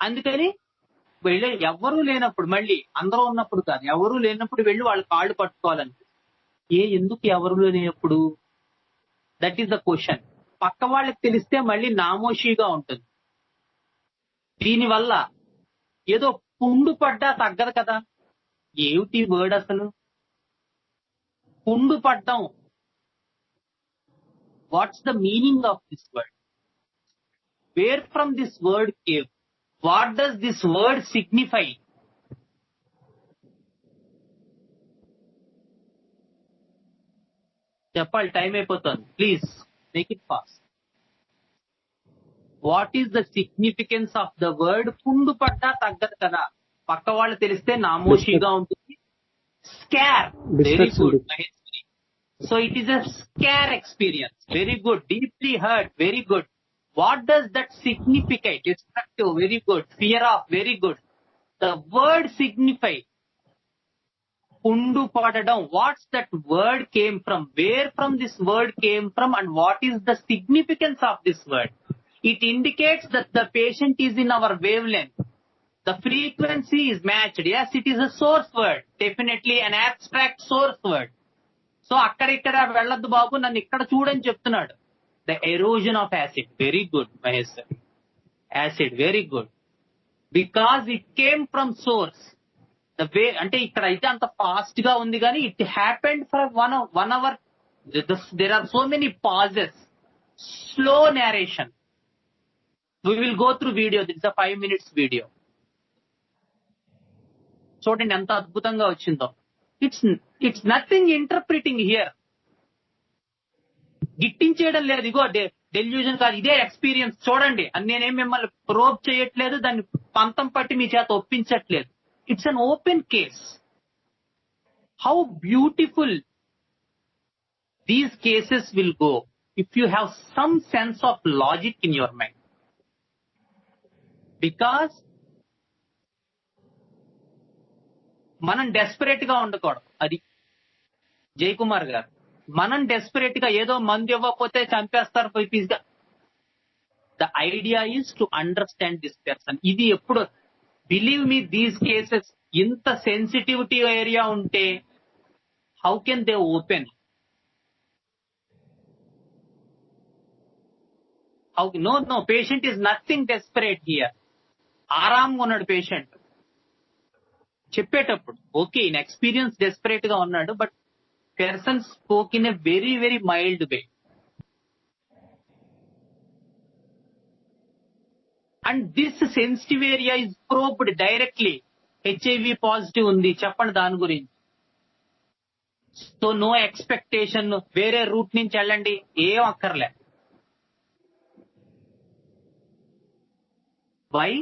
అందుకని వెళ్ళి ఎవరూ లేనప్పుడు, మళ్ళీ అందరూ ఉన్నప్పుడు కాదు, ఎవరూ లేనప్పుడు వెళ్ళి వాళ్ళ కాళ్ళు పట్టుకోవాలని. ఎందుకు ఎవరు లేనప్పుడు? That is the question. పక్క వాళ్ళకి తెలిస్తే మళ్ళీ నామోషిగా ఉంటుంది. దీనివల్ల ఏదో పుండు పడ్డా తగ్గదు కదా. ఏమిటి వర్డ్ అసలు? పుండు పడ్డం. What's the meaning of this word? Where from this word came? What does this word signify? చెప్పాలి, టైం అయిపోతుంది. Please make it fast. What is the significance of the word? పుండు పడ్డా తగ్గదు కదా, పక్క వాళ్ళు తెలిస్తే నామోషిగా ఉంటుంది. Scar. Very good Maheshwari. So it is a scar experience. Very good. Deeply hurt. Very good. What does that signify? Destructive. Very good. Fear of. Very good. The word signify. Pundu padadam. What's that word came from? Where from this word came from, and what is the significance of this word? It indicates that the patient is in our wavelength. The frequency is matched. Yes, it is a source word. Definitely an abstract source word. So akkada velladdu babu, nannu ikkada chudani cheptunadu. The erosion of acid. Very good, Mahesh sir. Acid. Very good. Because it came from source. The way అంటే ఇక్కడ అయితే అంత fast గా ఉంది కానీ it happened for 1 hour. There are so many pauses, slow narration. We will go through video. This is a 5 minutes video. చూడండి ఎంత అద్భుతంగా వచ్చిందో. It's nothing interpreting here. గిట్టించేయడం లేదు, ఇగో డెల్యూజన్ కాదు, ఇదే ఎక్స్పీరియన్స్ చూడండి అని నేనేం మిమ్మల్ని ప్రోబ్ చేయట్లేదు, దాన్ని పంతం పట్టి మీ చేత ఒప్పించట్లేదు. It's an open case. How beautiful these cases will go if you have some sense of logic in your mind. Because మనం డెస్పరేట్ గా ఉండకూడదు. అది జయకుమార్ గారు, మనం డెస్పరేట్ గా ఏదో మందు ఇవ్వకపోతే చంపేస్తారు పీస్ గా. The idea is to understand this person. ఇది ఎప్పుడు, బిలీవ్ మీ, దీస్ కేసెస్ ఇంత సెన్సిటివిటీ ఏరియా ఉంటే how can they open? How? No, patient is nothing desperate here. ఆరాంగా ఉన్నాడు పేషెంట్ చెప్పేటప్పుడు. ఓకే, ఇన్ ఎక్స్పీరియన్స్ డెస్పరేట్ గా ఉన్నాడు, but person spoke in a very very mild way. And this sensitive area is probed directly. HIV positive ఉంది, చెప్పండి దాని గురించి. So no expectation, వేరే రూట్ నుంచి వెళ్ళండి, ఏం అక్కర్లే. Why?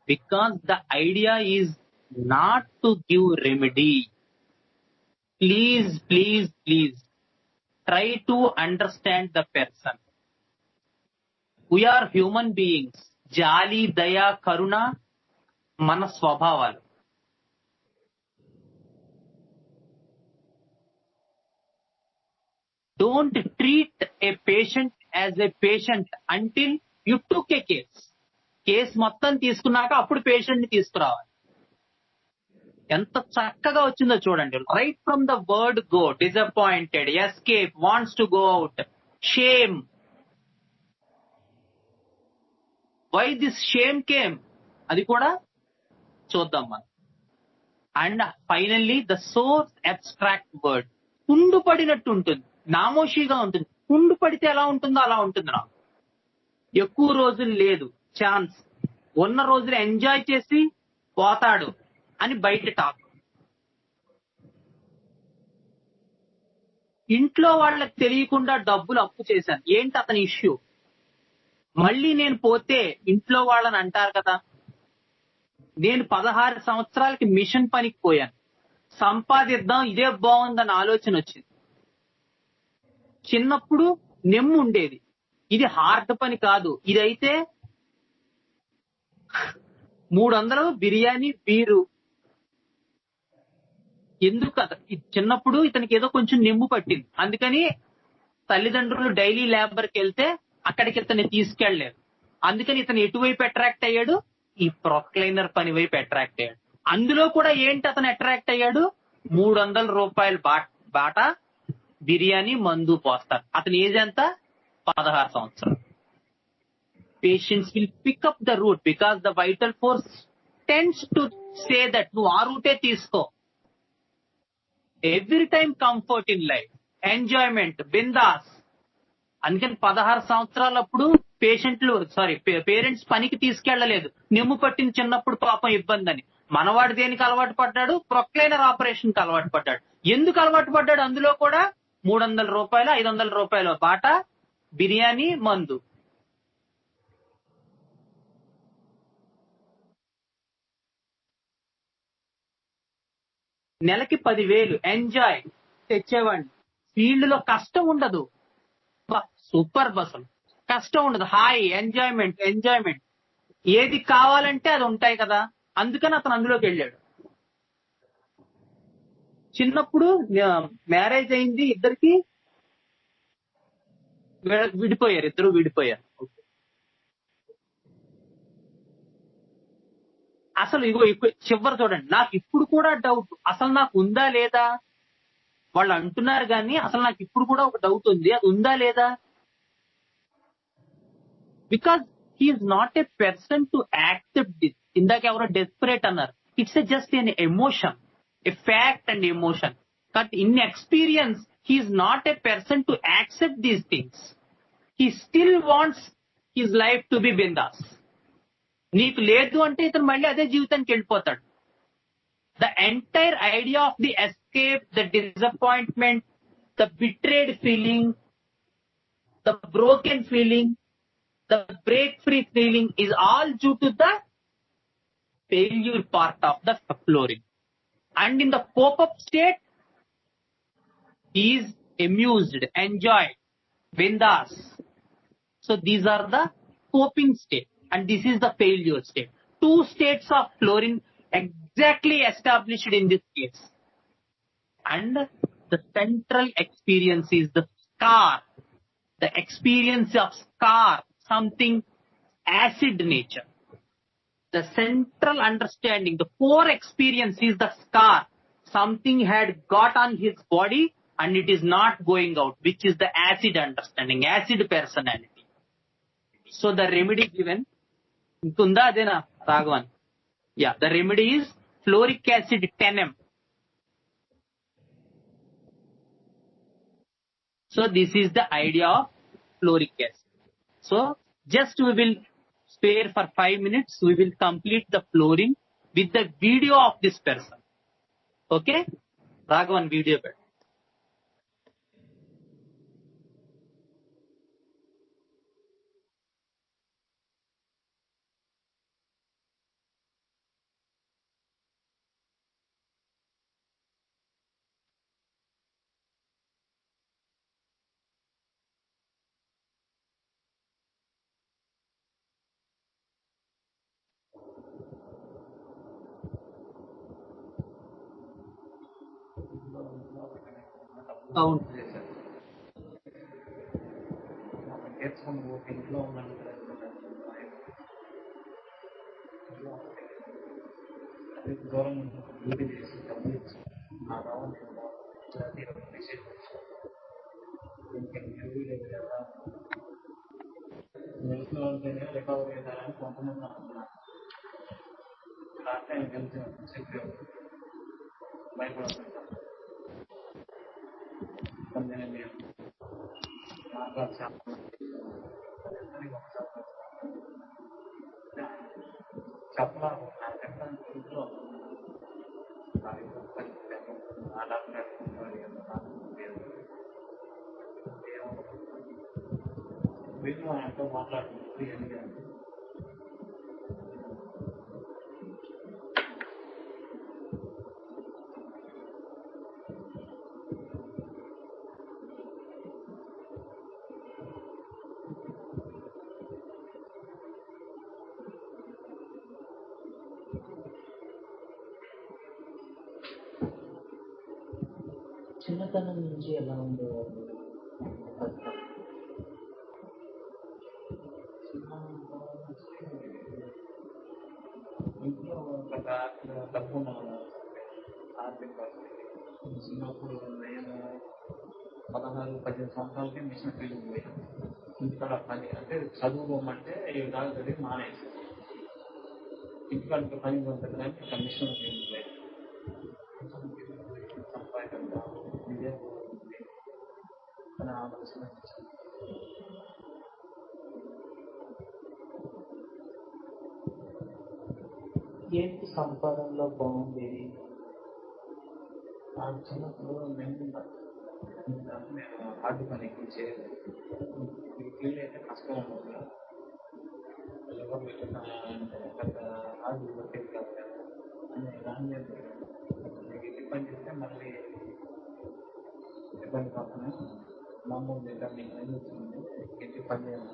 Because the idea is not to give remedy. Please try to understand the person. We are human beings. Jali, daya, karuna mana swabhavalu. Don't treat a patient as a patient until you took a case. Case మొత్తం తీసుకున్నాక అప్పుడు patient ని తీసుకురావాలి. ఎంత చక్కగా వచ్చిందో చూడండి. Right from the word go, disappointed, escape, wants to go out, shame. Why this shame came, అది కూడా చూద్దాం మనం. And finally the source abstract word. కుండు పడినట్టు ఉంటుంది, నామోషిగా ఉంటుంది. కుండు పడితే ఎలా ఉంటుందో అలా ఉంటుంది. నాకు ఎక్కువ రోజులు లేదు ఛాన్స్, ఉన్న రోజులు ఎంజాయ్ చేసి పోతాడు అని బయట టాక్. ఇంట్లో వాళ్ళకి తెలియకుండా డబ్బులు అప్పు చేశాను. ఏంటి అతని ఇష్యూ? మళ్ళీ నేను పోతే ఇంట్లో వాళ్ళని అంటారు కదా. నేను 16 సంవత్సరాలకి మిషన్ పనికి పోయాను, సంపాదిద్దాం, ఇదే బాగుందని ఆలోచన వచ్చింది. చిన్నప్పుడు నెమ్ము ఉండేది, ఇది హార్డ్ పని కాదు, ఇదైతే 300 బిర్యానీ, బీరు. ఎందుకు? చిన్నప్పుడు ఇతనికి ఏదో కొంచెం నెమ్ము పట్టింది, అందుకని తల్లిదండ్రులు డైలీ లేబర్కి వెళ్తే అక్కడికి ఇతన్ని తీసుకెళ్లేరు. అందుకని ఇతను ఎటువైపు అట్రాక్ట్ అయ్యాడు? ఈ ప్రొక్లైనర్ పని వైపు అట్రాక్ట్ అయ్యాడు. అందులో కూడా ఏంటి అతను అట్రాక్ట్ అయ్యాడు? 300 రూపాయలు బాట బిర్యానీ, మందు పోస్తారు. అతని ఏజ్ ఎంత? 16 సంవత్సరాలు. Patients will pick up the route because the vital force tends to say that నువ్వు ఆ రూటే తీసుకో. Every time comfort in life, enjoyment, bindaas. అందుకని 16 సంవత్సరాలప్పుడు పేరెంట్స్ పనికి తీసుకెళ్లలేదు, నెమ్ము పట్టిన చిన్నప్పుడు పాపం ఇబ్బంది అని. మనవాడు దేనికి అలవాటు పడ్డాడు? ప్రొక్లైనర్ ఆపరేషన్ కి అలవాటు పడ్డాడు. ఎందుకు అలవాటు పడ్డాడు? అందులో కూడా 300 రూపాయలు, 500 రూపాయలు బాట బిర్యానీ, మందు. నెలకి 10,000 ఎంజాయ్ తెచ్చేవాడిని. ఫీల్డ్ లో కష్టం ఉండదు, సూపర్ బస్సులు, కష్టం ఉండదు, హాయ్, ఎంజాయ్మెంట్. ఏది కావాలంటే అది ఉంటాయి కదా, అందుకని అతను అందులోకి వెళ్ళాడు. చిన్నప్పుడు మ్యారేజ్ అయింది, ఇద్దరు విడిపోయారు. అసలు ఇగో చివరి చూడండి, నాకు ఇప్పుడు కూడా డౌట్, అసలు నాకు ఉందా లేదా? వాళ్ళు అంటున్నారు కానీ అసలు నాకు ఇప్పుడు కూడా ఒక డౌట్ ఉంది, అది ఉందా లేదా? Because he is not a person to accept this. ఇందాక ఎవరో డెస్పరేట్ అన్నారు. It's just an emotion, a fact and emotion. But in experience, he is not a person to accept these things. He still wants his life to be bindas. నీకు లేదు అంటే ఇతను మళ్ళీ అదే జీవితానికి వెళ్ళిపోతాడు. The entire idea of the escape, the disappointment, the betrayed feeling, the broken feeling, the break-free feeling is all due to the failure part of the flooring. And in the cope-up state, he is amused, enjoyed, bindas. So these are the coping state, and this is the failure state. Two states of flooring exactly established in this case. And the central experience is the scar, the experience of scar, something acid nature. The central understanding, the core experience is the scar. Something had got on his body and it is not going out, which is the acid understanding, acid personality. So the remedy given, Tunda adena Raghavan. Yeah, the remedy is fluoric acid 10 mg. So this is the idea of fluoric acid. So just we will spare for 5 minutes. We will complete the flooring with the video of this person. Okay? Raghavan video bed. అవును చిన్నతనం నుంచి ఎలా ఉండేవాళ్ళు? ఇంట్లో ఒక తప్పు ఆర్థిక పరిస్థితి. చిన్నప్పుడు నేను 16-18 సంవత్సరాలకి మిషన్ ఫీల్డ్ పోయాను. ఇంటికాడ పని అంటే చదువుకోమంటే 7 దాకా చదివి మానేసి ఇంటికాడ పని ఉంటుంది కానీ ఇంకా మిషన్ ఫీల్డ్ పోయాను. ఏంటి సంపాదనలో బాగుండేది? చిన్నప్పుడు నేను హార్డ్ పని ఎక్కువ చేయలేదు. ఫీల్డ్ అయితే కష్టం ఉంటుంది. ఎవరు పెట్టిన పెద్ద హార్డ్ వర్క్ కాదు అని దాన్ని ఇంటి పని చేస్తే మళ్ళీ ఇబ్బంది పడుతున్నాయి. మామూలు దగ్గర నేను ఏం వచ్చింది ఇంటి పని చేయాలి.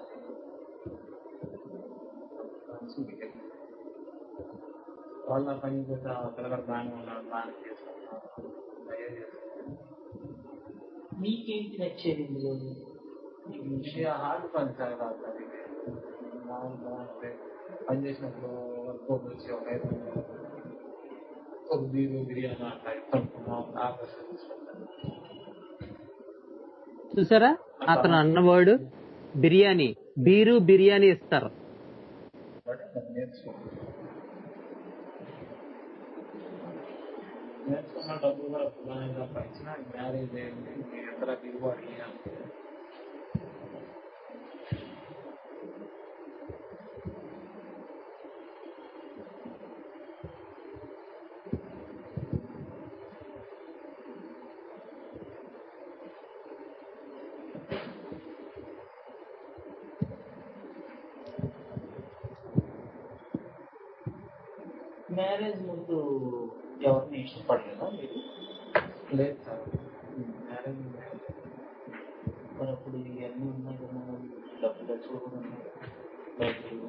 వాళ్ళ పని కూడా పిల్లగారు బాగానే ఉన్నారు, బాగానే చేసుకుంటున్నారు, దయ చేస్తున్నారు. మీకేంటి నచ్చేది ఇందులో? హార్డ్ పని సార్ కాదు. అది మామూలుగా పని చేసినప్పుడు వర్క్ వచ్చి ఒక 5 ఒక బిర్యానీ అట్లా ఇస్తున్నాం. చూసారా అతను అన్నవాడు బిర్యానీ, బిర్యానీ ఇస్తారు. నేర్చుకున్న డబ్బులు కూడా బాగానే సంపాదించిన మ్యారేజ్ అయింది, మీ ఇతర దిగుబడి మ్యారేజ్ ముందు ఎవరిని ఇష్టపడలేదా మీరు? లేదు సార్. మ్యారేజ్ మరి అప్పుడు ఇవన్నీ ఉన్నాయి కదా, డబ్బులు తెచ్చుకోవడం డబ్బులు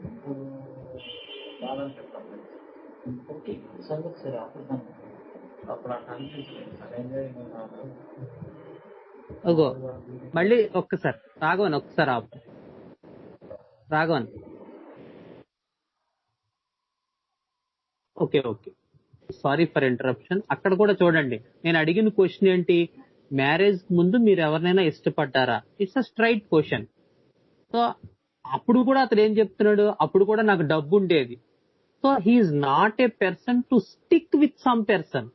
ఇప్పుడు బాధని చెప్తాను. ఓకే సంగతి సరే. అప్పుడు అట్లా అనిపించలేదు సార్. ఎంజాయ్ నాకు అగో మళ్ళీ ఒక్కసారి రాఘవన్, ఒక్కసారి ఆపు. Raghavan, okay okay, sorry for interruption. అక్కడ కూడా చూడండి, నేను అడిగిన క్వశ్చన్ ఏంటి, మ్యారేజ్ ముందు మీరు ఎవరినైనా ఇష్టపడ్డారా? It's a straight question. So అప్పుడు కూడా అతను ఏం చెప్తున్నాడు, అప్పుడు కూడా నాకు డబ్బు ఉండేది. So he's not a person to stick with some person.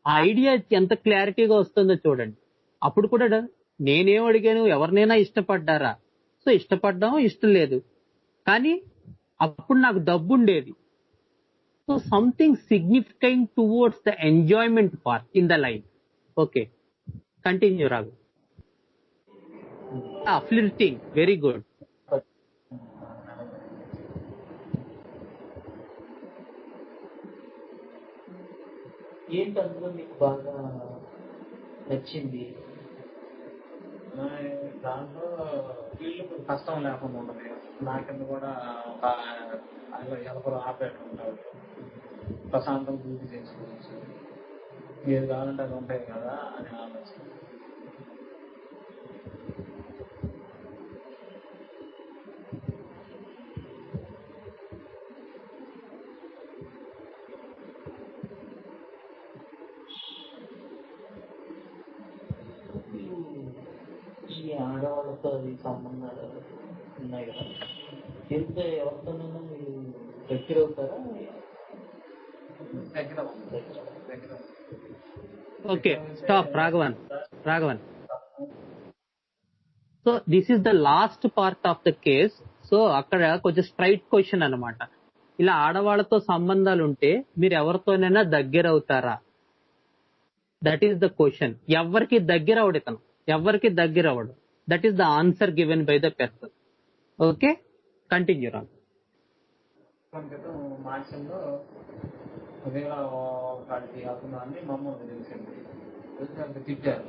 ఆ ఐడియా ఎంత క్లారిటీగా వస్తుందో చూడండి. అప్పుడు కూడా నేనేం అడిగాను, ఎవరినైనా ఇష్టపడ్డారా? సో ఇష్టపడ్డాము, ఇష్టం లేదు, కానీ అప్పుడు నాకు డబ్బు ఉండేది. So something significant towards the enjoyment part in the life. Okay, continue Raghu. Flirting, very good. ఏంటి అందులో మీకు బాగా నచ్చింది? దాంట్లో వీళ్ళు కష్టం లేకుండా ఉండదు. నాకింద కూడా ఎవరు ఆపరేటర్ ఉంటాడు, ప్రశాంతం పూర్తి చేసుకోవచ్చు, ఏది కావాలంటే అది ఉంటాయి కదా అని ఆలోచన. ఈ ఆడవాళ్ళతో ఈ సంబంధాలు ఉన్నాయి కదా, ఎంత ఎవరితోనైనా మీరు దగ్గర అవుతారా? దగ్గర okay, stop Raghavan. So this is the last part of the case. So అక్కడ కొంచెం స్ట్రైట్ క్వశ్చన్ అన్నమాట. ఇలా ఆడవాళ్ళతో సంబంధాలు ఉంటే మీరు ఎవరితోనైనా దగ్గర అవుతారా? That is the question. ఎవరికి దగ్గర అవడు ఇతను, ఎవరికి దగ్గర అవడు. That is the answer given by the person. Okay, continue రా. క్రితం మాసంలో ఉదయం కాడికి అవుతుందని మా అమ్మ తెలిసింది. తెలిసి తిట్టారు,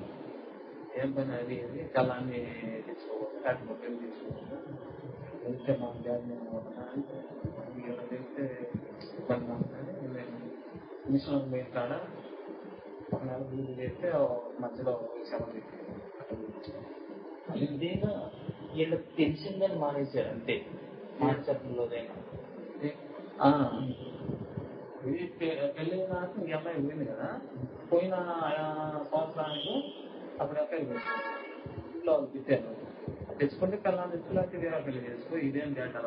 ఏం పని అది ఇది కళ్ళాన్ని తెచ్చుకోవాలి, కాటి పెళ్లి తీసుకోవాలి, వెళ్తే మా డాడీ తెలిస్తే ఇబ్బంది ఉంటుంది. నేను మిషన్ పోయిన ఒక నెల పూజ చేస్తే మధ్యలో సెలవు ఇదేనా వీళ్ళకి తెలిసిందని మానేశారు అంతే, మార్చడంలోదైనా. ఇది పెళ్ళి నాకు ఈ అమ్మాయి పోయింది కదా, పోయిన సంవత్సరానికి అప్పుడు అబ్బాయి పోయింది. ఇంట్లో వాళ్ళు తిట్టారు, తెచ్చుకుంటే పిల్లలు తెచ్చుకోలేకపోతే వేరే పెళ్లి చేసుకో, ఇదేం డేటా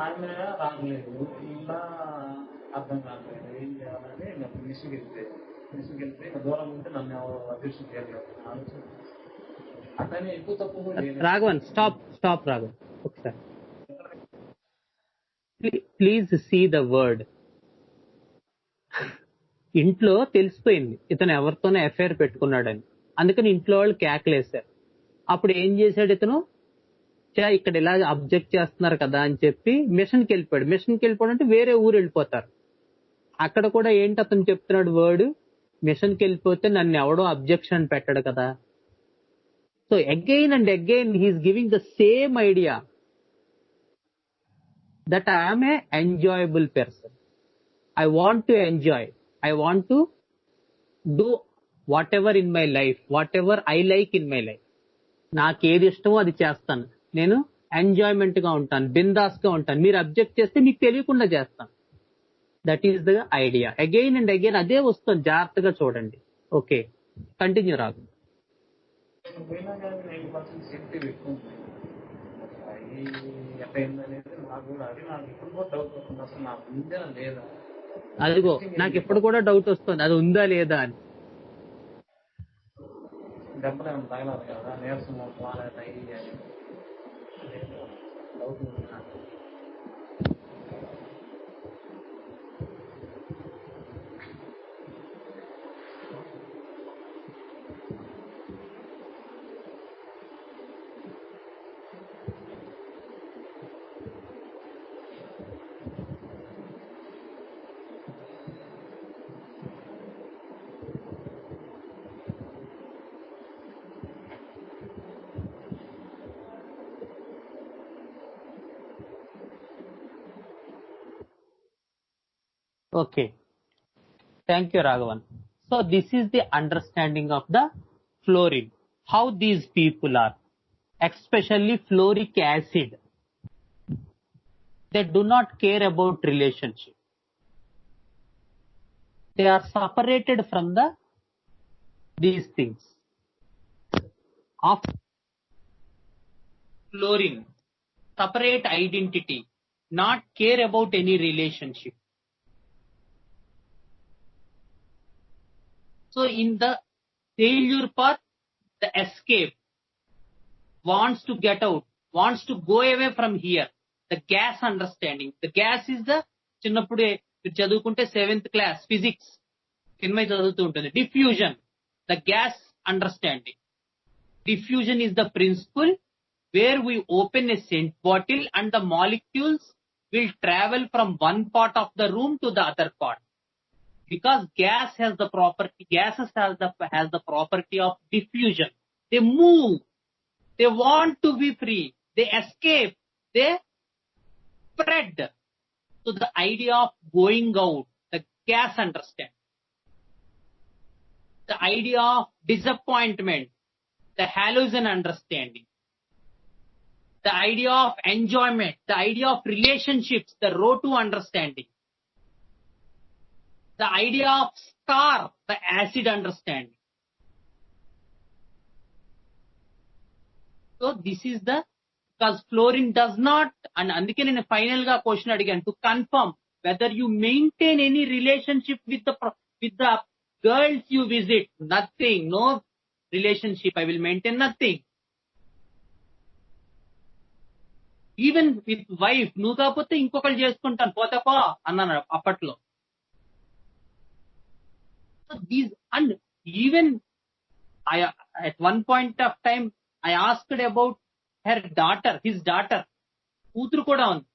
ఆమె రాగలేదు. ఇలా అర్థం కాలేదు, ఏం చేయాలని నాకు మిషన్కి వెళ్తే దూరం ఉంటే నన్ను అదృష్టం చేయాలి ఆలోచన. అట్లనే ఎక్కువ తక్కువ రాఘవన్, స్టాప్ రాఘవన్ ఒకసారి. Please see the word. ఇంట్లో తెలిసిపోయింది ఇతను ఎవరితోనో ఎఫ్ఐఆర్ పెట్టుకున్నాడని, అందుకని ఇంట్లో వాళ్ళు కేకలేశారు. అప్పుడు ఏం చేశాడు ఇతను, ఇక్కడ ఇలా అబ్జెక్ట్ చేస్తున్నారు కదా అని చెప్పి మిషన్కి వెళ్ళిపోయాడు. మిషన్కి వెళ్ళిపోవడం అంటే వేరే ఊరు వెళ్ళిపోతారు. అక్కడ కూడా ఏంటి అతను చెప్తున్నాడు వర్డ్, మిషన్కి వెళ్ళిపోతే నన్ను ఎవడో అబ్జెక్షన్ పెట్టాడు కదా. So again and again he's giving the same idea that I am a enjoyable person. I want to enjoy. I want to do whatever in my life, whatever I like in my life. నాకు ఏది ఇష్టమో అది చేస్తాను, నేను enjoyment గా ఉంటాను, బిందాస్ గా ఉంటాను. మీరు అబ్జెక్ట్ చేస్తే మీకు తెలియకుండా చేస్తాను. That is the idea. Again and again అదే వస్తుంది, జాగ్రత్తగా చూడండి. ఓకే, కంటిన్యూ రాదు. పోయినా కానీ 90% సేఫ్టీ ఎక్కువ ఉంది. అవి ఎక్కడైందనేది నాకు కూడా అది నాకు ఇప్పుడు కూడా డౌట్ వస్తుంది, అసలు నాకు ఉందా లేదా. అదిగో నాకు ఇప్పుడు కూడా డౌట్ వస్తుంది, అది ఉందా లేదా అని. దెబ్బలు ఏమైనా తగలాలి కదా, నీరసం వాళ్ళ అయ్యి అని డౌట్ ఉంది నాకు. Okay. Thank you, Raghavan. So this is the understanding of the fluorine. How these people are, especially fluoric acid. They do not care about relationship. They are separated from these things. Of fluorine, separate identity, not care about any relationship. So in the failure path, the escape wants to get out, wants to go away from here. The gas understanding. The gas is the చిన్నప్పుడు మీరు చదువుకుంటే 7th class physics చిన్నమై చదువుతూ ఉంటుంది. Diffusion, the gas understanding. Diffusion is the principle where we open a scent bottle and the molecules will travel from one part of the room to the other part. Because gases has the property of diffusion. They move. They want to be free. They escape. They spread. So the idea of going out, the gas understand. The idea of disappointment, the hallucination understanding. The idea of enjoyment, the idea of relationships, the road to understanding. The idea of star, the acid understanding. So this is because fluorine does not, and అందుకే నేను final గా question అడిగాను to confirm whether you maintain any relationship with the girls you visit. Nothing, no relationship. I will maintain nothing. Even with wife, నువ్వు కాకపోతే ఇంకొకరు చేసుకుంటాను పోతాపో అన్నాను అప్పట్లో. These, and even at one point of time I asked about his daughter, కూతురు కూడా ఉంది.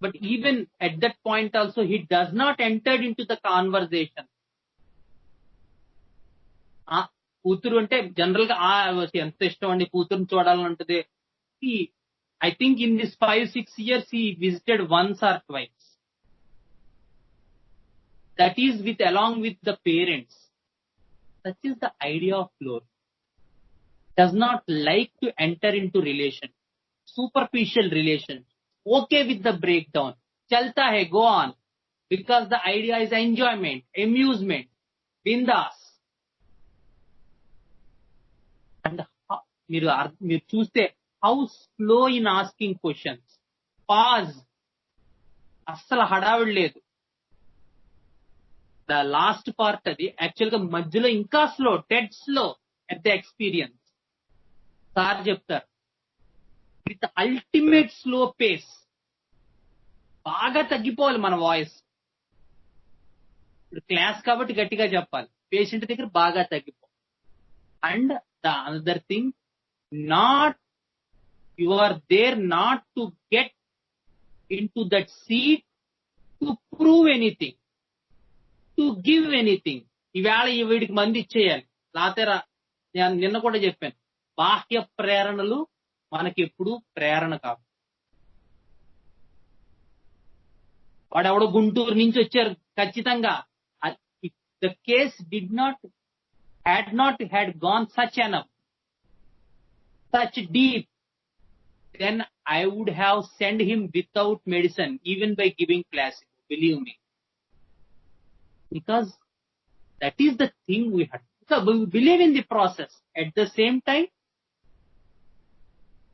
But even at that point also he does not enter into the conversation. కూతురు అంటే జనరల్ గా ఎంత ఇష్టం అండి కూతురుని చూడాలని ఉంటుంది. I think in this 5-6 years he visited once or twice. That is along with the parents. That is the idea of Fluor. Does not like to enter into relation, superficial relation. Okay with the breakdown. Chalta hai, go on. Because the idea is enjoyment, amusement, bindas. And మీరు చూస్తే how slow in asking questions. Pause. అస్సలు హడావిడి లేదు. The last part అది actual గా మధ్యలో ఇంకా slow, dead slow at the experience. Sir చెప్తారు విత్ అల్టిమేట్ స్లో పేస్. బాగా తగ్గిపోవాలి మన వాయిస్. ఇప్పుడు క్లాస్ కాబట్టి గట్టిగా చెప్పాలి, పేషెంట్ దగ్గర బాగా తగ్గిపోవాలి. And the another thing, not you are there not to get into that seat to prove anything, to give anything. ఈవేళ వీడికి మంది ఇచ్చేయాలి, లేకపోతే నేను నిన్న కూడా చెప్పాను, బాహ్య ప్రేరణలు మనకి ఎప్పుడు ప్రేరణ కాదు. వాడెవడో గుంటూరు నుంచి వచ్చారు ఖచ్చితంగా. The case had gone such deep, then I would have sent him without medicine, even by giving placebo, believe me. Because That is the thing we have. So we believe in the process. At the same time,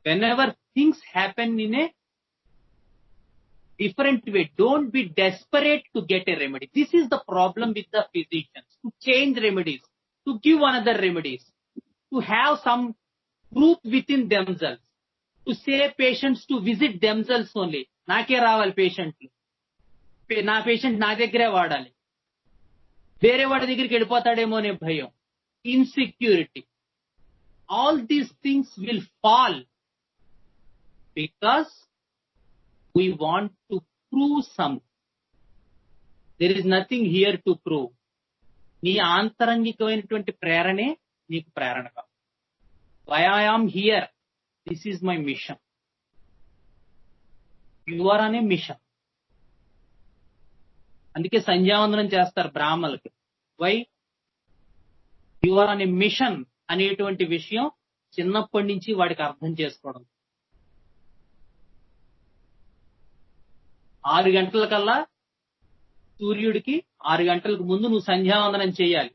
whenever things happen in a different way, don't be desperate to get a remedy. This is the problem with the physicians, to change remedies, to give another remedies, to have some truth within themselves, to say patients to visit themselves only. నాకే రావాలి పేషెంట్లు, నా patient నా దగ్గరే వాడాలి, వేరే వాడి దగ్గరికి వెళ్ళిపోతాడేమో అనే భయం, insecurity. All these things will fall because we want to prove something. There is nothing here to prove. నీ ఆంతరంగికమైనటువంటి ప్రేరణే నీకు ప్రేరణ కాదు. Why I am here? This is my mission. You are on a mission. అందుకే సంధ్యావందనం చేస్తారు బ్రాహ్మణులకి. Why? You are on a mission అనేటువంటి విషయం చిన్నప్పటి నుంచి వాడికి అర్థం చేసుకోవడం. 6 గంటలకల్లా సూర్యుడికి 6 గంటలకు ముందు నువ్వు సంధ్యావందనం చేయాలి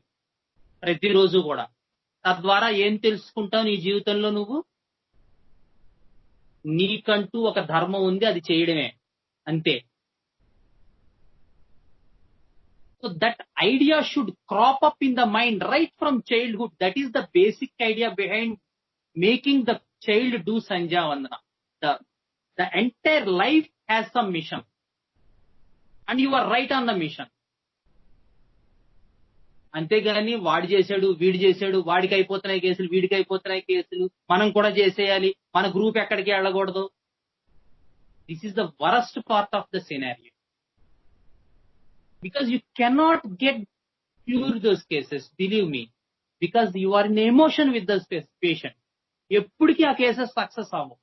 ప్రతిరోజు కూడా. తద్వారా ఏం తెలుసుకుంటావు నీ జీవితంలో? నువ్వు నీకంటూ ఒక ధర్మం ఉంది, అది చేయడమే, అంతే. So that idea should crop up in the mind right from childhood. That is the basic idea behind making the child do Sandhya Vandana. The entire life has some mission. And you are right on the mission. అంతేగాని వాడు చేశాడు, వీడు చేశాడు, వాడికి అయిపోతున్నాయి కేసులు, వీడికి అయిపోతున్నాయి కేసులు, మనం కూడా చేసేయాలి, మన గ్రూప్ ఎక్కడికి వెళ్ళకూడదు. This is the worst part of the scenario. Because you cannot get cure those cases, believe me. Because you are in emotion with the patient. ఎప్పటికీ ఆ కేసెస్ సక్సెస్ అవ్వవు.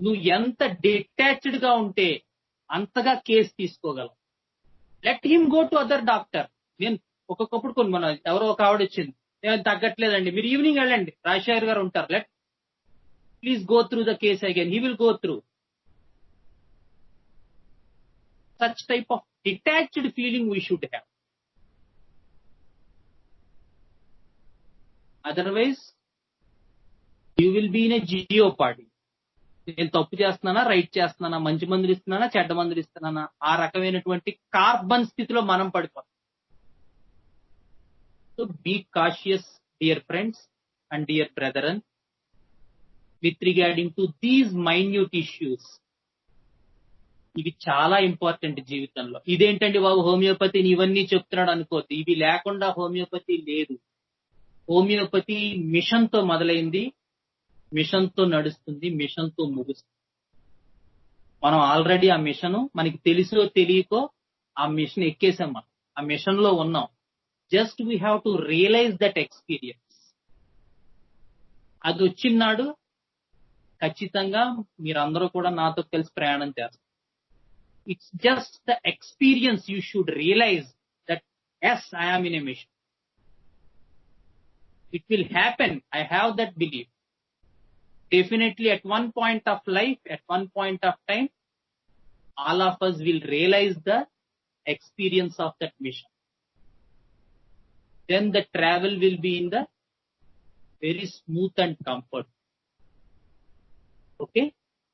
నువ్వు ఎంత డిటాచ్డ్ గా ఉంటే అంతగా కేసు తీసుకోగలవు. Let him go to other doctor. నేను ఒక్కొక్కప్పుడు మన ఎవరో ఒక ఆవిడ వచ్చింది, నేను తగ్గట్లేదండి, మీరు ఈవినింగ్ వెళ్ళండి, రాజశేఖర్ గారు ఉంటారు, let please go through the case again, he will go through. Such type of detached feeling we should have. Otherwise, you will be in a jeopardy. నేను తప్పు చేస్తున్నానా, రైట్ చేస్తున్నానా, మంచి మందులు ఇస్తున్నానా, చెడ్డ మందులు ఇస్తున్నానా, ఆ రకమైనటువంటి కార్బన్ స్థితిలో మనం పడిపోతాం. So be cautious, dear friends and dear brethren, with regarding to these minute issues. ఇవి చాలా ఇంపార్టెంట్ జీవితంలో. ఇదేంటండి బాబు హోమియోపతిని ఇవన్నీ చెప్తున్నాడు అనుకోద్దు, ఇవి లేకుండా హోమియోపతి లేదు. హోమియోపతి మిషన్ తో మొదలైంది, మిషన్ తో నడుస్తుంది, మిషన్ తో ముగుస్తుంది. మనం ఆల్రెడీ ఆ మిషన్ మనకి తెలుసో తెలియకో ఆ మిషన్ ఎక్కేసాం, మనం ఆ మిషన్ లో ఉన్నాం. Just we have to realise that experience. అది వచ్చినాడు ఖచ్చితంగా మీరందరూ కూడా నాతో కలిసి ప్రయాణం చేస్తారు. It's just the experience you should realize that yes, I am in a mission. It will happen. I have that belief. Definitely at one point of life, at one point of time, all of us will realize the experience of that mission. Then the travel will be in the very smooth and comfort. Okay?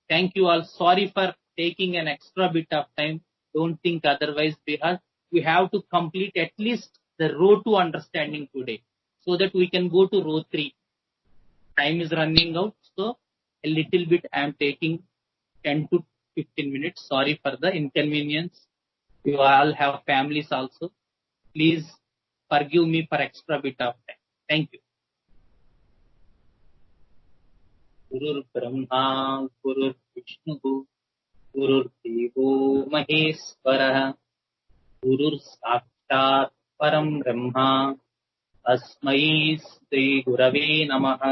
Thank you all. Sorry for taking an extra bit of time. Don't think otherwise, because we have to complete at least the row 2 understanding today, so that we can go to row 3. Time is running out, so a little bit I am taking 10 to 15 minutes. Sorry for the inconvenience. You all have families also. Please forgive me for extra bit of time. Thank you. Gurur Brahma, Gurur Vishnu, गुरुर्देवो महेश्वरः, गुरुर्साक्षात् परं ब्रह्म, तस्मै श्री गुरवे नमः.